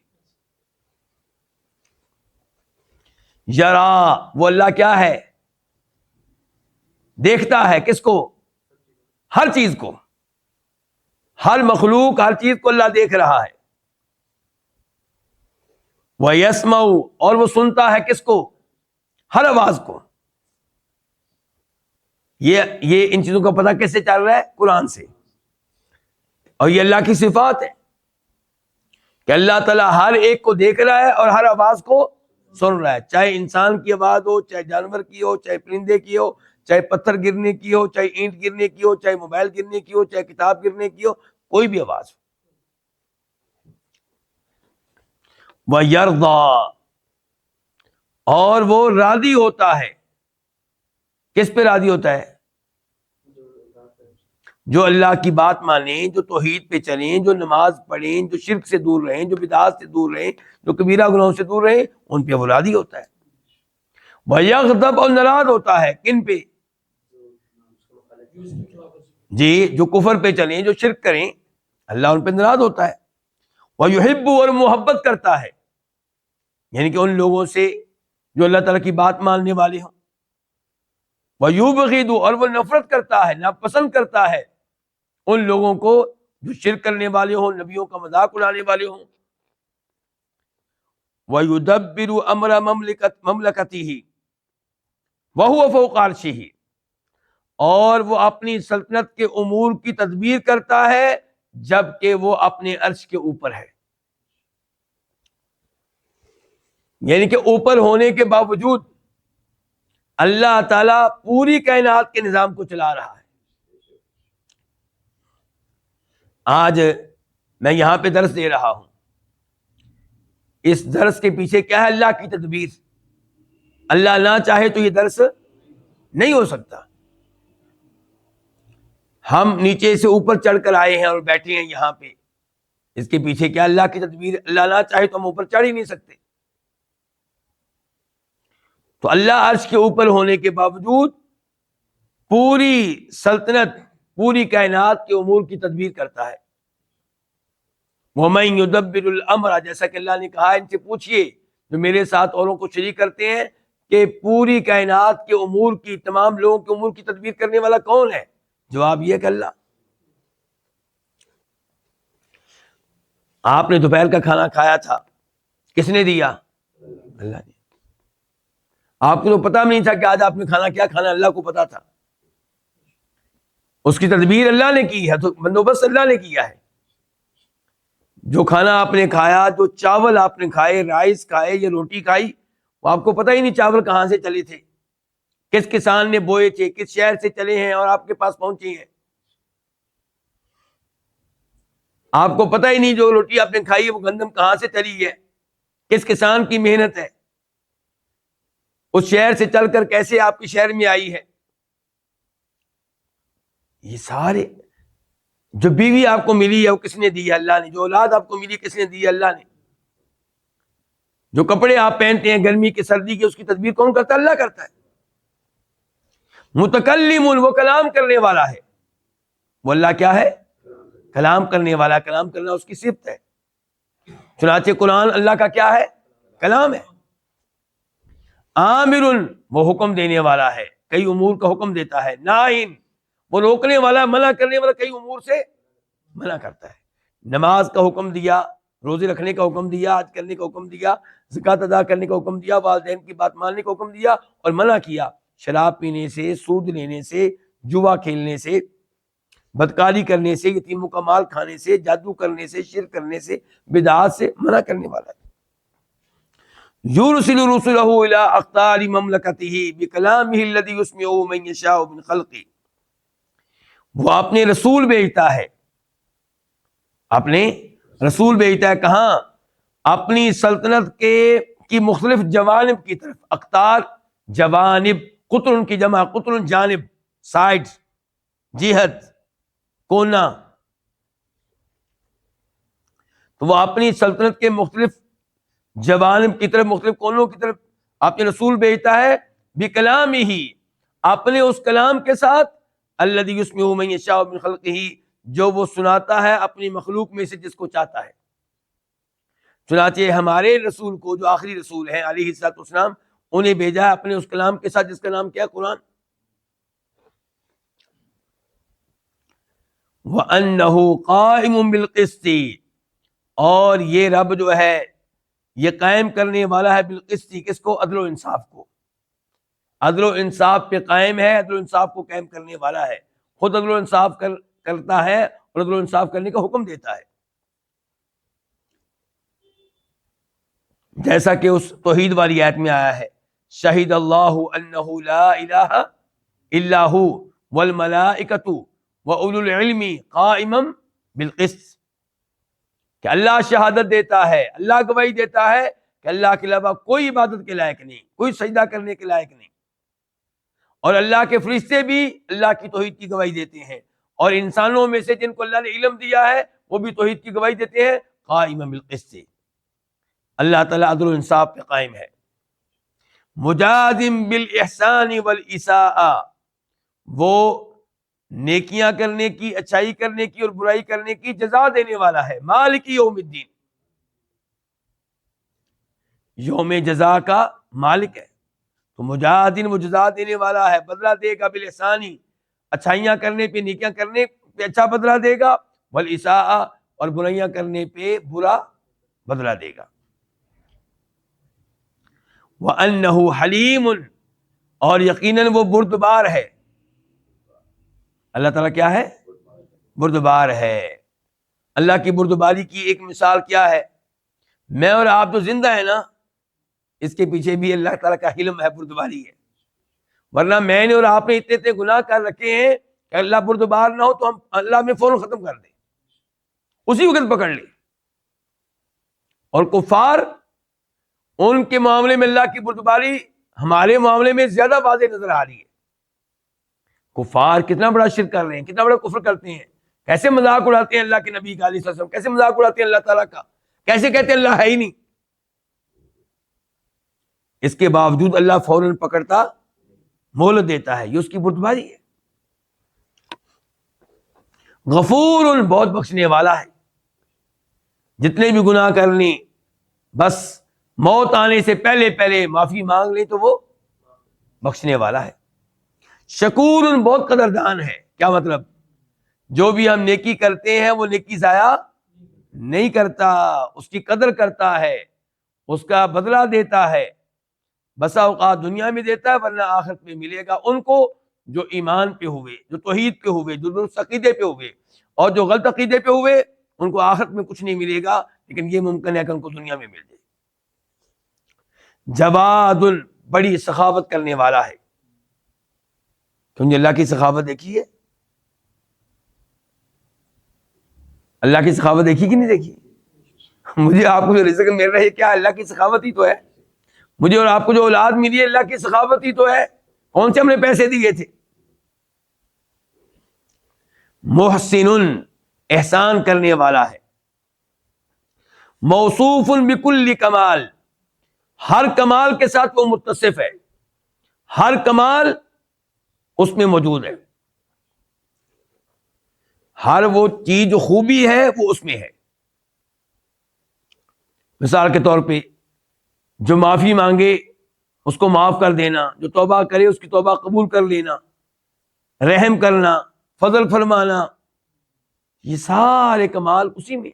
Speaker 2: یرا، وہ اللہ کیا ہے؟ دیکھتا ہے کس کو؟ ہر چیز کو، ہر مخلوق، ہر چیز کو اللہ دیکھ رہا ہے۔ وَيَسْمَعُ، اور وہ سنتا ہے کس کو؟ ہر آواز کو۔ یہ ان چیزوں کا پتہ کیسے چل رہا ہے؟ قرآن سے۔ اور یہ اللہ کی صفات ہے کہ اللہ تعالیٰ ہر ایک کو دیکھ رہا ہے اور ہر آواز کو سن رہا ہے، چاہے انسان کی آواز ہو، چاہے جانور کی ہو، چاہے پرندے کی ہو، چاہے پتھر گرنے کی ہو، چاہے اینٹ گرنے کی ہو، چاہے موبائل گرنے کی ہو، چاہے کتاب گرنے کی ہو، کوئی بھی آواز ہو۔ وَيَرْضَى، اور وہ راضی ہوتا ہے، کس پہ راضی ہوتا ہے؟ جو اللہ کی بات مانیں، جو توحید پہ چلیں، جو نماز پڑھیں، جو شرک سے دور رہیں، جو بدعات سے دور رہیں، جو کبیرہ گناہوں سے دور رہیں، ان پہ وہ راضی ہوتا ہے۔ وَيَغْضَبُ، اور ناراض ہوتا ہے کن پہ؟ جی جو کفر پہ چلیں، جو شرک کریں، اللہ ان پہ ناراض ہوتا ہے۔ وَيُحِبُّ، اور محبت کرتا ہے، یعنی کہ ان لوگوں سے جو اللہ تعالیٰ کی بات ماننے والے ہوں۔ وَيُبْغِضُ، اور وہ نفرت کرتا ہے، ناپسند کرتا ہے ان لوگوں کو جو شرک کرنے والے ہوں، نبیوں کا مذاق اڑانے والے ہوں۔ وَيُدَبِّرُ أَمْرَ مَمْلَكَتِهِ وَهُوَ فَوْقَ عَرْشِهِ، اور وہ اپنی سلطنت کے امور کی تدبیر کرتا ہے جبکہ وہ اپنے عرش کے اوپر ہے، یعنی کہ اوپر ہونے کے باوجود اللہ تعالیٰ پوری کائنات کے نظام کو چلا رہا ہے۔ آج میں یہاں پہ درس دے رہا ہوں، اس درس کے پیچھے کیا ہے؟ اللہ کی تدبیر۔ اللہ نہ چاہے تو یہ درس نہیں ہو سکتا۔ ہم نیچے سے اوپر چڑھ کر آئے ہیں اور بیٹھے ہیں یہاں پہ، اس کے پیچھے کیا اللہ کی تدبیر؟ اللہ نہ چاہے تو ہم اوپر چڑھ ہی نہیں سکتے۔ تو اللہ عرش کے اوپر ہونے کے باوجود پوری سلطنت، پوری کائنات کے امور کی تدبیر کرتا ہے۔ وَمَن يُدَبِّرُ الْأَمْرَ، جیسا کہ اللہ نے کہا ان سے پوچھئے جو میرے ساتھ اوروں کو شریک کرتے ہیں کہ پوری کائنات کے امور کی، تمام لوگوں کے امور کی تدبیر کرنے والا کون ہے؟ جواب یہ کہ اللہ۔ آپ نے دوپہر کا کھانا کھایا تھا، کس نے دیا؟ اللہ نے۔ آپ کو تو پتا بھی نہیں تھا کہ آج آپ نے کھانا کیا کھانا، اللہ کو پتا تھا۔ اس کی تدبیر اللہ نے کی ہے، تو بندوبست اللہ نے کیا ہے۔ جو کھانا آپ نے کھایا، جو چاول آپ نے کھائے، رائس کھائے یا روٹی کھائی، وہ آپ کو پتہ ہی نہیں چاول کہاں سے چلے تھے، کس کسان نے بوئے تھے، کس شہر سے چلے ہیں اور آپ کے پاس پہنچے ہیں۔ آپ کو پتہ ہی نہیں جو روٹی آپ نے کھائی ہے وہ گندم کہاں سے چلی ہے، کس کسان کی محنت ہے، اس شہر سے چل کر کیسے آپ کے شہر میں آئی ہے۔ یہ سارے، جو بیوی آپ کو ملی ہے وہ کس نے دی ہے؟ اللہ نے۔ جو اولاد آپ کو ملی کس نے دی ہے؟ اللہ نے۔ جو کپڑے آپ پہنتے ہیں گرمی کے، سردی کے، اس کی تدبیر کون کرتا ہے؟ اللہ کرتا ہے۔ متکلم، وہ کلام کرنے والا ہے، وہ اللہ کیا ہے؟ کلام کرنے والا۔ کلام کرنا اس کی صفت ہے، چنانچہ قرآن اللہ کا کیا ہے؟ کلام ہے۔ آمر، وہ حکم دینے والا ہے، کئی امور کا حکم دیتا ہے۔ ناہن، وہ روکنے والا، منع کرنے والا، کئی امور سے منع کرتا ہے۔ نماز کا حکم دیا، روزے رکھنے کا حکم دیا، حج کرنے کا حکم دیا، زکوٰۃ ادا کرنے کا حکم دیا، والدین کی بات ماننے کا حکم دیا، اور منع کیا شراب پینے سے، سود لینے سے، جوا کھیلنے سے، بدکاری کرنے سے، یتیموں کا مال کھانے سے، جادو کرنے سے، شرک کرنے سے، بدعات سے، منع کرنے والا ہے۔ یرسل رسلہ الی اقطار مملکتہ بکلامہ الذی یسمع من یشاء من خلقہ، وہ اپنے رسول بھیجتا ہے، اپنے رسول بھیجتا ہے کہاں؟ اپنی سلطنت کی مختلف جوانب کی طرف. اقطار جوانب، قطر کی جمع، قطر جانب، سائڈ، جہت، کونا. تو وہ اپنی سلطنت کے مختلف جوانب کی طرف، مختلف کونوں کی طرف اپنے رسول بھیجتا ہے، بکلام ہی، اپنے اس کلام کے ساتھ، الذی یسمع من یشاء من خلقہ، جو وہ سناتا ہے اپنی مخلوق میں سے جس کو چاہتا ہے. چنانچہ ہمارے رسول کو جو آخری رسول ہیں علیہ الصلوۃ والسلام، انہیں بھیجا ہے اپنے اس کلام کے ساتھ جس کا نام کیا ہے؟ قرآن. وَأَنَّهُ قَائِمٌ بِالْقِسْطِ، اور یہ رب جو ہے یہ قائم کرنے والا ہے بالقسط، کس کو؟ عدل و انصاف کو. عدل و انصاف پہ قائم ہے، عدل و انصاف کو قائم کرنے والا ہے، خود عدل و انصاف کرتا ہے اور عدل و انصاف کرنے کا حکم دیتا ہے. جیسا کہ اس توحید والی آیت میں آیا ہے، شہید اللہ انہ لا الہ الا ہو والملائکۃ واولو العلم قائما بالقسط، کہ اللہ شہادت دیتا ہے، اللہ گواہی دیتا ہے کہ اللہ کے علاوہ کوئی عبادت کے لائق نہیں، کوئی سجدہ کرنے کے لائق نہیں، اور اللہ کے فرشتے بھی اللہ کی توحید کی گواہی دیتے ہیں، اور انسانوں میں سے جن کو اللہ نے علم دیا ہے وہ بھی توحید کی گواہی دیتے ہیں، قائما بالقسط. اللہ تعالیٰ عدل و انصاف پہ قائم ہے. مجازم بالاحسان والاساءہ، وہ نیکیاں کرنے کی، اچھائی کرنے کی اور برائی کرنے کی جزا دینے والا ہے. مالک یوم الدین، یوم جزا کا مالک ہے. تو مجازن، وہ جزا دینے والا ہے، بدلہ دے گا. بالاحسانی، اچھائیاں کرنے پہ، نیکیاں کرنے پہ اچھا بدلہ دے گا. والاساءہ، اور برائیاں کرنے پہ برا بدلہ دے گا. وَأَنَّهُ حَلِيمٌ، اور یقیناً وہ بردبار ہے. اللہ تعالیٰ کیا ہے؟ بردبار ہے. اللہ کی بردباری کی ایک مثال کیا ہے؟ میں اور آپ جو زندہ ہیں نا، اس کے پیچھے بھی اللہ تعالیٰ کا حلم ہے، بردباری ہے. ورنہ میں نے اور آپ نے اتنے اتنے گناہ کر رکھے ہیں کہ اللہ بردبار نہ ہو تو ہم اللہ میں فوراً ختم کر دیں، اسی وقت پکڑ لیں. اور کفار، ان کے معاملے میں اللہ کی بردباری ہمارے معاملے میں زیادہ واضح نظر آ رہی ہے. کفار کتنا بڑا شرک کر رہے ہیں، کتنا بڑا کفر کرتے ہیں، کیسے مذاق اڑاتے ہیں اللہ کے نبی کا علیہ السلام، کیسے مذاق اڑاتے ہیں اللہ تعالیٰ کا، کیسے کہتے ہیں اللہ ہے ہی نہیں. اس کے باوجود اللہ فوراً پکڑتا، مہلت دیتا ہے. یہ اس کی بردباری ہے. غفور، بہت بخشنے والا ہے. جتنے بھی گناہ کر لیں، بس موت آنے سے پہلے پہلے معافی مانگ لیں تو وہ بخشنے والا ہے. شکور، بہت قدردان ہے. کیا مطلب؟ جو بھی ہم نیکی کرتے ہیں وہ نیکی ضائع نہیں کرتا، اس کی قدر کرتا ہے، اس کا بدلہ دیتا ہے. بسا اوقات دنیا میں دیتا ہے، ورنہ آخرت میں ملے گا ان کو جو ایمان پہ ہوئے، جو توحید پہ ہوئے، جو درست عقیدے پہ ہوئے. اور جو غلط عقیدے پہ ہوئے ان کو آخرت میں کچھ نہیں ملے گا، لیکن یہ ممکن ہے کہ ان کو دنیا میں مل جائے. جواد، بڑی سخاوت کرنے والا ہے. تم نے اللہ کی سخاوت دیکھی ہے؟ اللہ کی سخاوت دیکھی کہ نہیں دیکھی؟ مجھے آپ کو جو رزق مل رہا ہے کیا اللہ کی سخاوت ہی تو ہے. مجھے اور آپ کو جو اولاد ملی ہے اللہ کی سخاوت ہی تو ہے. کون سے ہم نے پیسے دیے تھے؟ محسن، احسان کرنے والا ہے. موصوف بکل کمال، ہر کمال کے ساتھ وہ متصف ہے، ہر کمال اس میں موجود ہے. ہر وہ چیز جو خوبی ہے وہ اس میں ہے. مثال کے طور پہ جو معافی مانگے اس کو معاف کر دینا، جو توبہ کرے اس کی توبہ قبول کر لینا، رحم کرنا، فضل فرمانا، یہ سارے کمال اسی میں.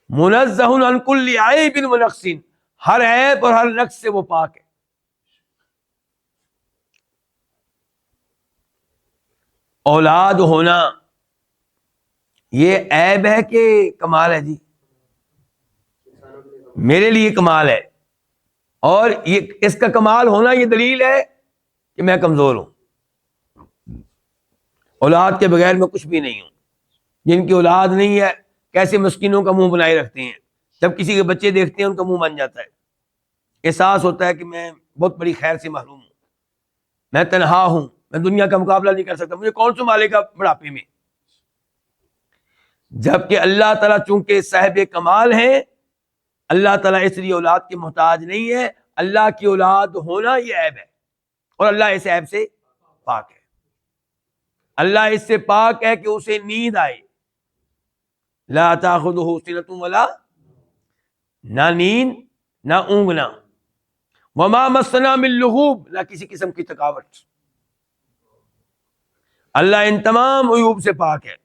Speaker 2: منزہ عن کل عیب ونقص، ہر عیب اور ہر نقص سے وہ پاک ہے. اولاد ہونا یہ عیب ہے کہ کمال ہے؟ جی میرے لیے کمال ہے، اور یہ اس کا کمال ہونا یہ دلیل ہے کہ میں کمزور ہوں، اولاد کے بغیر میں کچھ بھی نہیں ہوں۔ جن کی اولاد نہیں ہے کیسے مسکینوں کا منہ بنائے رکھتے ہیں، جب کسی کے بچے دیکھتے ہیں ان کا منہ بن جاتا ہے، احساس ہوتا ہے کہ میں بہت بڑی خیر سے محروم ہوں، میں تنہا ہوں، میں دنیا کا مقابلہ نہیں کر سکتا، مجھے کون سنبھالے گا بڑھاپے میں۔ جبکہ اللہ تعالیٰ چونکہ صاحب کمال ہیں، اللہ تعالیٰ اس لیے اولاد کے محتاج نہیں ہے، اللہ کی اولاد ہونا یہ عیب ہے، اور اللہ اس عیب سے پاک ہے۔ اللہ اس سے پاک ہے کہ اسے نیند آئے، لا تاخذہ سنۃ ولا، نہ نیند نہ اونگنا، وما مسنا من لغوب، نہ کسی قسم کی تھکاوٹ۔ اللہ ان تمام عیوب سے پاک ہے۔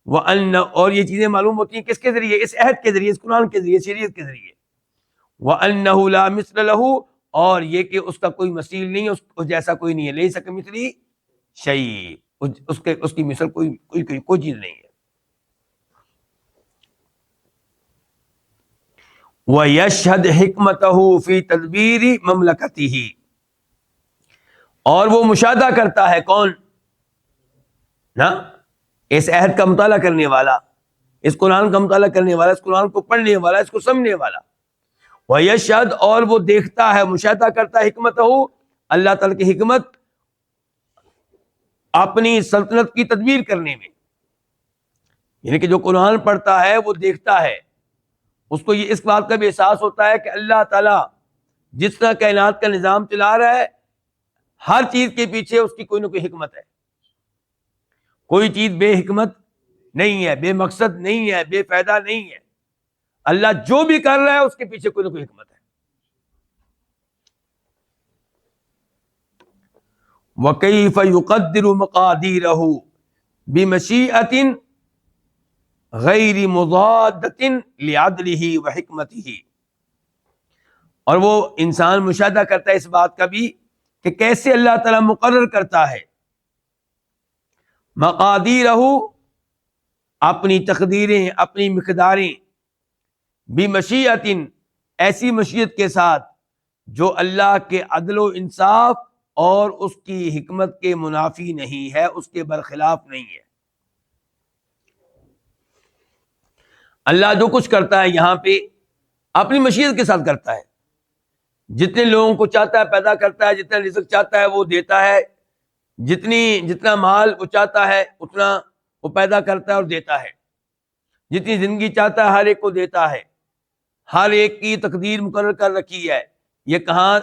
Speaker 2: وَأَنَّ، اور یہ چیزیں معلوم ہوتی ہیں کس کے ذریعے؟ اس عہد کے ذریعے، اس قرآن کے ذریعے، شریعت کے ذریعے۔ وَأَنَّهُ لَا مِثْلَ لَهُ، اور یہ کہ اس کا کوئی مثیل نہیں ہے، اس جیسا کوئی نہیں ہے، لَيْسَ كَمِثْلِهِ شَيْءٌ، اس کی مثل کوئی چیز نہیں ہے۔ وَيَشْهَدْ حِكْمَتَهُ فِي تَدْبِيرِ مَمْلَكَتِهِ، اور وہ مشاہدہ کرتا ہے، کون؟ نا، اس عہد کا مطالعہ کرنے والا، اس قرآن کا مطالعہ کرنے والا، اس قرآن کو پڑھنے والا، اس کو سمجھنے والا۔ وَيَشْهَدْ، اور وہ دیکھتا ہے، مشاہدہ کرتا ہے، حکمتہ، اللہ تعالیٰ کی حکمت اپنی سلطنت کی تدبیر کرنے میں، یعنی کہ جو قرآن پڑھتا ہے وہ دیکھتا ہے، اس کو یہ اس بات کا بھی احساس ہوتا ہے کہ اللہ تعالیٰ جس طرح کائنات کا نظام چلا رہا ہے، ہر چیز کے پیچھے اس کی کوئی نہ کوئی حکمت ہے، کوئی چیز بے حکمت نہیں ہے، بے مقصد نہیں ہے، بے فائدہ نہیں ہے، اللہ جو بھی کر رہا ہے اس کے پیچھے کوئی نہ کوئی حکمت ہے۔ وَكَيْفَ يُقَدِّرُ مَقَادِيرَهُ بِمَشِيئَةٍ غَيْرِ مُضَادَّةٍ لِعَدْلِهِ وَحِكْمَتِهِ، اور وہ انسان مشاہدہ کرتا ہے اس بات کا بھی کہ کیسے اللہ تعالیٰ مقرر کرتا ہے مقادیرہ، اپنی تقدیریں، اپنی مقداریں، بمشیۃ، ایسی مشیت کے ساتھ جو اللہ کے عدل و انصاف اور اس کی حکمت کے منافی نہیں ہے، اس کے برخلاف نہیں ہے۔ اللہ جو کچھ کرتا ہے یہاں پہ اپنی مشیت کے ساتھ کرتا ہے، جتنے لوگوں کو چاہتا ہے پیدا کرتا ہے، جتنا رزق چاہتا ہے وہ دیتا ہے، جتنا مال وہ چاہتا ہے اتنا وہ پیدا کرتا ہے اور دیتا ہے، جتنی زندگی چاہتا ہے ہر ایک کو دیتا ہے، ہر ایک کی تقدیر مقرر کر رکھی ہے، یہ کہاں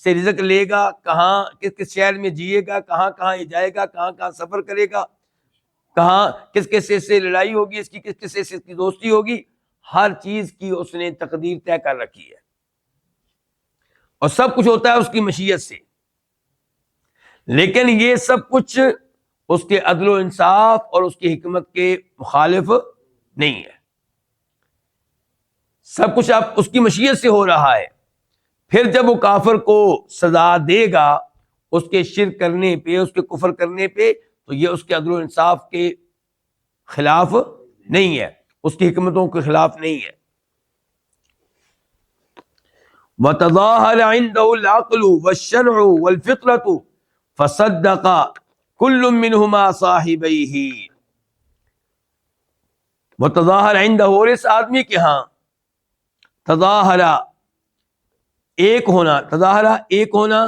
Speaker 2: سے رزق لے گا، کہاں کس شہر میں جیے گا، کہاں یہ جائے گا، کہاں سفر کرے گا، کہاں کس سے لڑائی ہوگی، اس کی کس سے اس کی دوستی ہوگی، ہر چیز کی اس نے تقدیر طے کر رکھی ہے، اور سب کچھ ہوتا ہے اس کی مشیت سے۔ لیکن یہ سب کچھ اس کے عدل و انصاف اور اس کی حکمت کے مخالف نہیں ہے، سب کچھ اب اس کی مشیت سے ہو رہا ہے۔ پھر جب وہ کافر کو سزا دے گا اس کے شرک کرنے پہ، اس کے کفر کرنے پہ، تو یہ اس کے عدل و انصاف کے خلاف نہیں ہے، اس کی حکمتوں کے خلاف نہیں ہے۔ وَتَظَاهَرَ عِنْدَهُ الْعَقْلُ وَالشَّرْعُ وَالْفِطْرَةُ فَصَدَّقَ كُلٌّ مِّنْهُمَا صَاحِبَيْهِ۔ وَتَظَاهَرَ عِنْدَهُ، اور اس آدمی کے ہاں، تظاہرہ ایک ہونا، تظاہرہ ایک ہونا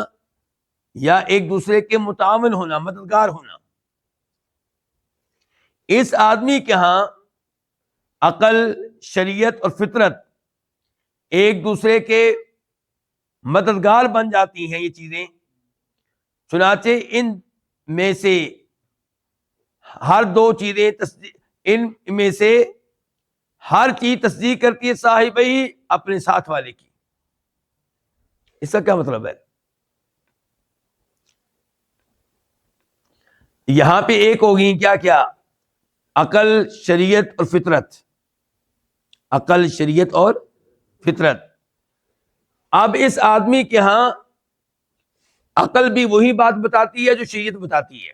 Speaker 2: یا ایک دوسرے کے متعاون ہونا، مددگار ہونا، اس آدمی کے ہاں عقل، شریعت اور فطرت ایک دوسرے کے مددگار بن جاتی ہیں یہ چیزیں، چنانچہ ان میں سے ہر دو چیزیں ان میں سے ہر چیز تصدیق کرتی ہے صاحب ہی اپنے ساتھ والے کی۔ اس کا کیا مطلب ہے؟ یہاں پہ ایک ہوگی کیا عقل، شریعت اور فطرت، عقل، شریعت اور فطرت۔ اب اس آدمی کے ہاں عقل بھی وہی بات بتاتی ہے جو شریعت بتاتی ہے،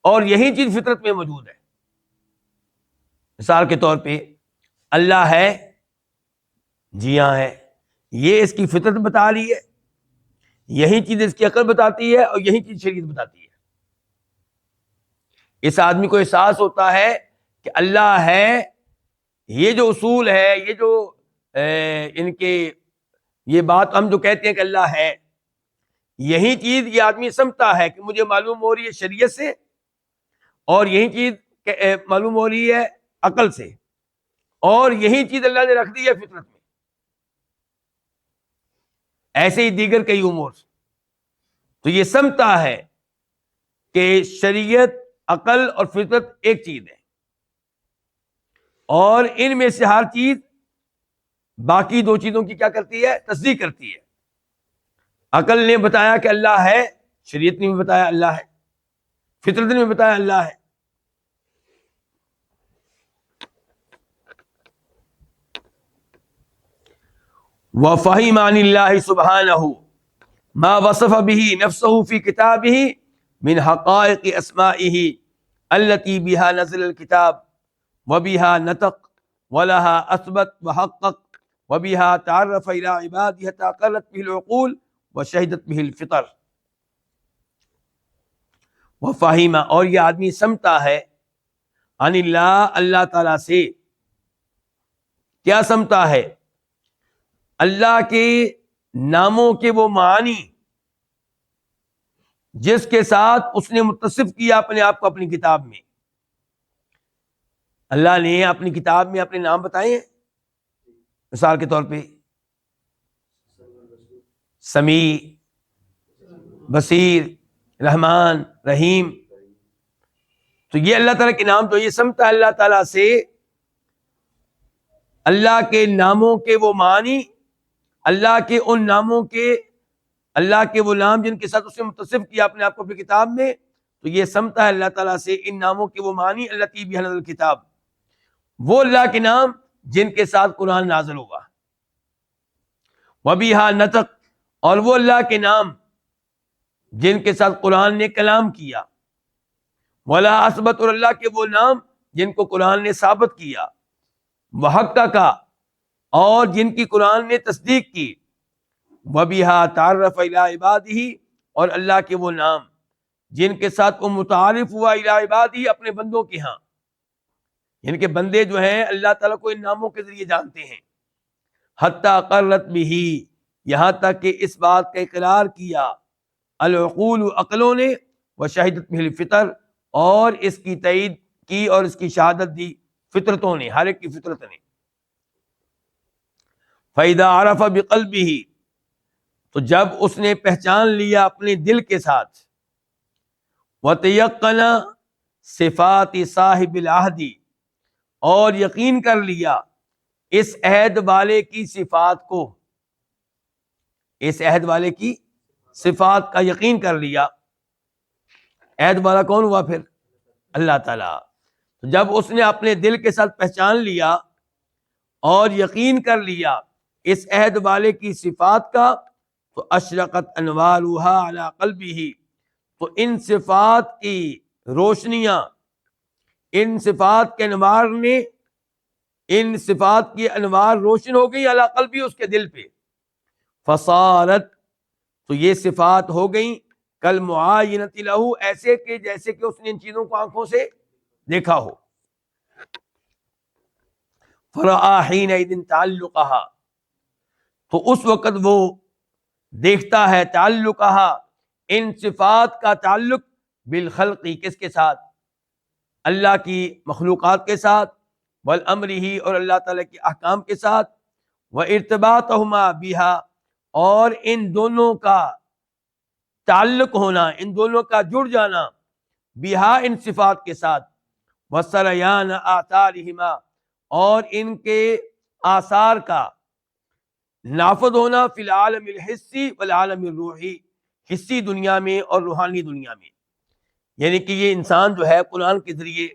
Speaker 2: اور یہی چیز فطرت میں موجود ہے۔ مثال کے طور پہ اللہ ہے؟ جی ہاں ہے، یہ اس کی فطرت بتا رہی ہے، یہی چیز اس کی عقل بتاتی ہے، اور یہی چیز شریعت بتاتی ہے۔ اس آدمی کو احساس ہوتا ہے کہ اللہ ہے، یہ جو اصول ہے، یہ جو ان کے یہ بات ہم جو کہتے ہیں کہ اللہ ہے، یہی چیز یہ آدمی سمجھتا ہے کہ مجھے معلوم ہو رہی ہے شریعت سے، اور یہی چیز معلوم ہو رہی ہے عقل سے، اور یہی چیز اللہ نے رکھ دی ہے فطرت میں۔ ایسے ہی دیگر کئی امور، تو یہ سمجھتا ہے کہ شریعت، عقل اور فطرت ایک چیز ہے، اور ان میں سے ہر چیز باقی دو چیزوں کی کیا کرتی ہے؟ تصدیق کرتی ہے۔ عقل نے بتایا کہ اللہ ہے، شریعت نے بھی بتایا اللہ ہے، فطرت نے بھی بتایا اللہ ہے۔ وَفَهِمَ عَنِ اللَّهِ سُبْحَانَهُ مَا وَصَفَ بِهِ نَفْسَهُ فِي كِتَابِهِ مِنْ حَقَائِقِ أَسْمَائِهِ الَّتِي بِهَا نَزَلَ الْكِتَابُ وَبِهَا نَطَقَ وَلَهَا أَثْبَتَ وَحَقَّقَ وَبِهَا تَعَرَّفَ إِلَىٰ عِبَادِهِ حَتَّىٰ قَرَّتْ بِهِ الْعُقُولُ وَشَهِدَتْ بِهِ الْفِطَرُ۔ وَفَهِمَ، اور یہ آدمی سمجھتا ہے، عن اللہ، اللہ تعالیٰ سے، کیا سمجھتا ہے؟ اللہ کے ناموں کے وہ معانی جس کے ساتھ اس نے متصف کیا اپنے آپ کو اپنی کتاب میں۔ اللہ نے اپنی کتاب میں اپنے نام بتائے ہیں، مثال کے طور پہ سمیع، بصیر، رحمان، رحیم۔ تو یہ اللہ تعالیٰ کے نام، تو یہ سمجھتا ہے اللہ تعالیٰ سے اللہ کے ناموں کے وہ معنی، اللہ کے ان ناموں کے، اللہ کے وہ نام جن کے ساتھ اس نے متصف کیا اپنے آپ کو اپنی کتاب میں، تو یہ سمجھتا ہے اللہ تعالیٰ سے ان ناموں کے وہ معنی، التی بہا نزل الکتاب، وہ اللہ کے نام جن کے ساتھ قرآن نازل ہوا، وبہا نطق، اور وہ اللہ کے نام جن کے ساتھ قرآن نے کلام کیا، ولا اثبت، اور اللہ کے وہ نام جن کو قرآن نے ثابت کیا، وحقق، اور جن کی قرآن نے تصدیق کی، وبہا تعرف الی عبادہ، اور اللہ کے وہ نام جن کے ساتھ وہ متعارف ہوا الی عبادہ، اپنے بندوں کے ہاں، یعنی کہ بندے جو ہیں اللہ تعالیٰ کو ان ناموں کے ذریعے جانتے ہیں۔ حتی قرت بہ، یہاں تک کہ اس بات کا اقرار کیا العقول، عقلوں نے، وشہدت بہ الفطر، اور اس کی تائید کی اور اس کی شہادت دی فطرتوں نے، ہر ایک کی فطرت نے۔ فَإِذَا عَرَفَ بِقَلْبِهِ، تو جب اس نے پہچان لیا اپنے دل کے ساتھ، وَتَيَقَّنَ صفات صاحب العہد، اور یقین کر لیا اس عہد والے کی صفات کو، اس عہد والے کی صفات کا یقین کر لیا۔ عہد والا کون ہوا پھر؟ اللہ تعالیٰ۔ جب اس نے اپنے دل کے ساتھ پہچان لیا اور یقین کر لیا اس عہد والے کی صفات کا، تو اشرقت انوارها علی قلبہ، تو ان صفات کی روشنیاں، ان صفات کے انوار نے، ان صفات کی انوار روشن ہو گئی علی قلبی، اس کے دل پہ، فصارت، تو یہ صفات ہو گئیں کالمعاینۃ لہ، ایسے کہ جیسے کہ اس نے ان چیزوں کو آنکھوں سے دیکھا ہو۔ فرآ حینئذ تعلقہا، تو اس وقت وہ دیکھتا ہے تعلقہا، ان صفات کا تعلق، بالخلق، کس کے ساتھ؟ اللہ کی مخلوقات کے ساتھ، والامرہ، اور اللہ تعالیٰ کے احکام کے ساتھ، وارتباطہما بہا، اور ان دونوں کا تعلق ہونا، ان دونوں کا جڑ جانا، بہا، ان صفات کے ساتھ، وسریان آثارہما، اور ان کے آثار کا نافذ ہونا، فی العالم الحسی والعالم الروحی، حسی دنیا میں اور روحانی دنیا میں۔ یعنی کہ یہ انسان جو ہے قرآن کے ذریعے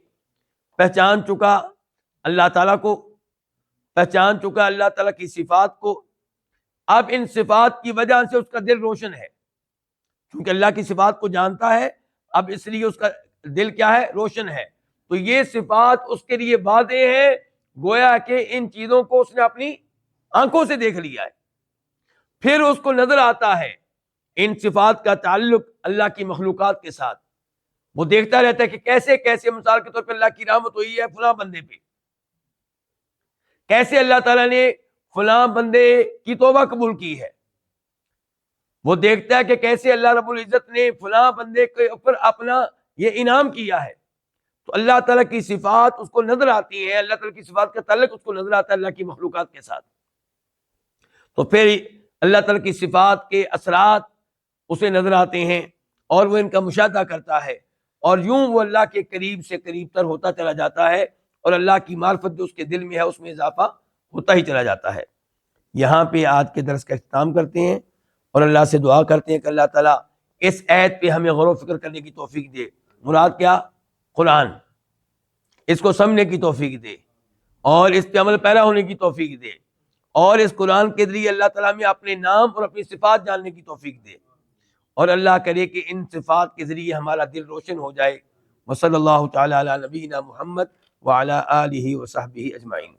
Speaker 2: پہچان چکا اللہ تعالیٰ کو، پہچان چکا اللہ تعالیٰ کی صفات کو، اب ان صفات کی وجہ سے اس کا دل روشن ہے، کیونکہ اللہ کی صفات کو جانتا ہے، اب اس لیے اس کا دل کیا ہے؟ روشن ہے۔ تو یہ صفات اس کے لیے واضح ہے، گویا کہ ان چیزوں کو اس نے اپنی آنکھوں سے دیکھ لیا ہے، پھر اس کو نظر آتا ہے ان صفات کا تعلق اللہ کی مخلوقات کے ساتھ، وہ دیکھتا رہتا ہے کہ کیسے کیسے مثال کے طور پہ اللہ کی رحمت ہوئی ہے فلاں بندے پہ، کیسے اللہ تعالیٰ نے فلاں بندے کی توبہ قبول کی ہے، وہ دیکھتا ہے کہ کیسے اللہ رب العزت نے فلاں بندے کے اوپر اپنا یہ انعام کیا ہے، تو اللہ تعالیٰ کی صفات اس کو نظر آتی ہیں، اللہ تعالیٰ کی صفات کا تعلق اس کو نظر آتا ہے اللہ کی مخلوقات کے ساتھ، تو پھر اللہ تعالیٰ کی صفات کے اثرات اسے نظر آتے ہیں اور وہ ان کا مشاہدہ کرتا ہے، اور یوں وہ اللہ کے قریب سے قریب تر ہوتا چلا جاتا ہے، اور اللہ کی معرفت جو اس کے دل میں ہے اس میں اضافہ ہوتا ہی چلا جاتا ہے۔ یہاں پہ آج کے درس کا اختتام کرتے ہیں اور اللہ سے دعا کرتے ہیں کہ اللہ تعالیٰ اس آیت پہ ہمیں غور و فکر کرنے کی توفیق دے۔ مراد کیا؟ قرآن، اس کو سمجھنے کی توفیق دے اور اس پہ عمل پیرا ہونے کی توفیق دے، اور اس قرآن کے ذریعے اللہ تعالیٰ میں اپنے نام اور اپنی صفات جاننے کی توفیق دے، اور اللہ کرے کہ ان صفات کے ذریعے ہمارا دل روشن ہو جائے۔ وصلی اللہ تعالی علی نبینا محمد وعلی آلہ وصحبہ اجمعین۔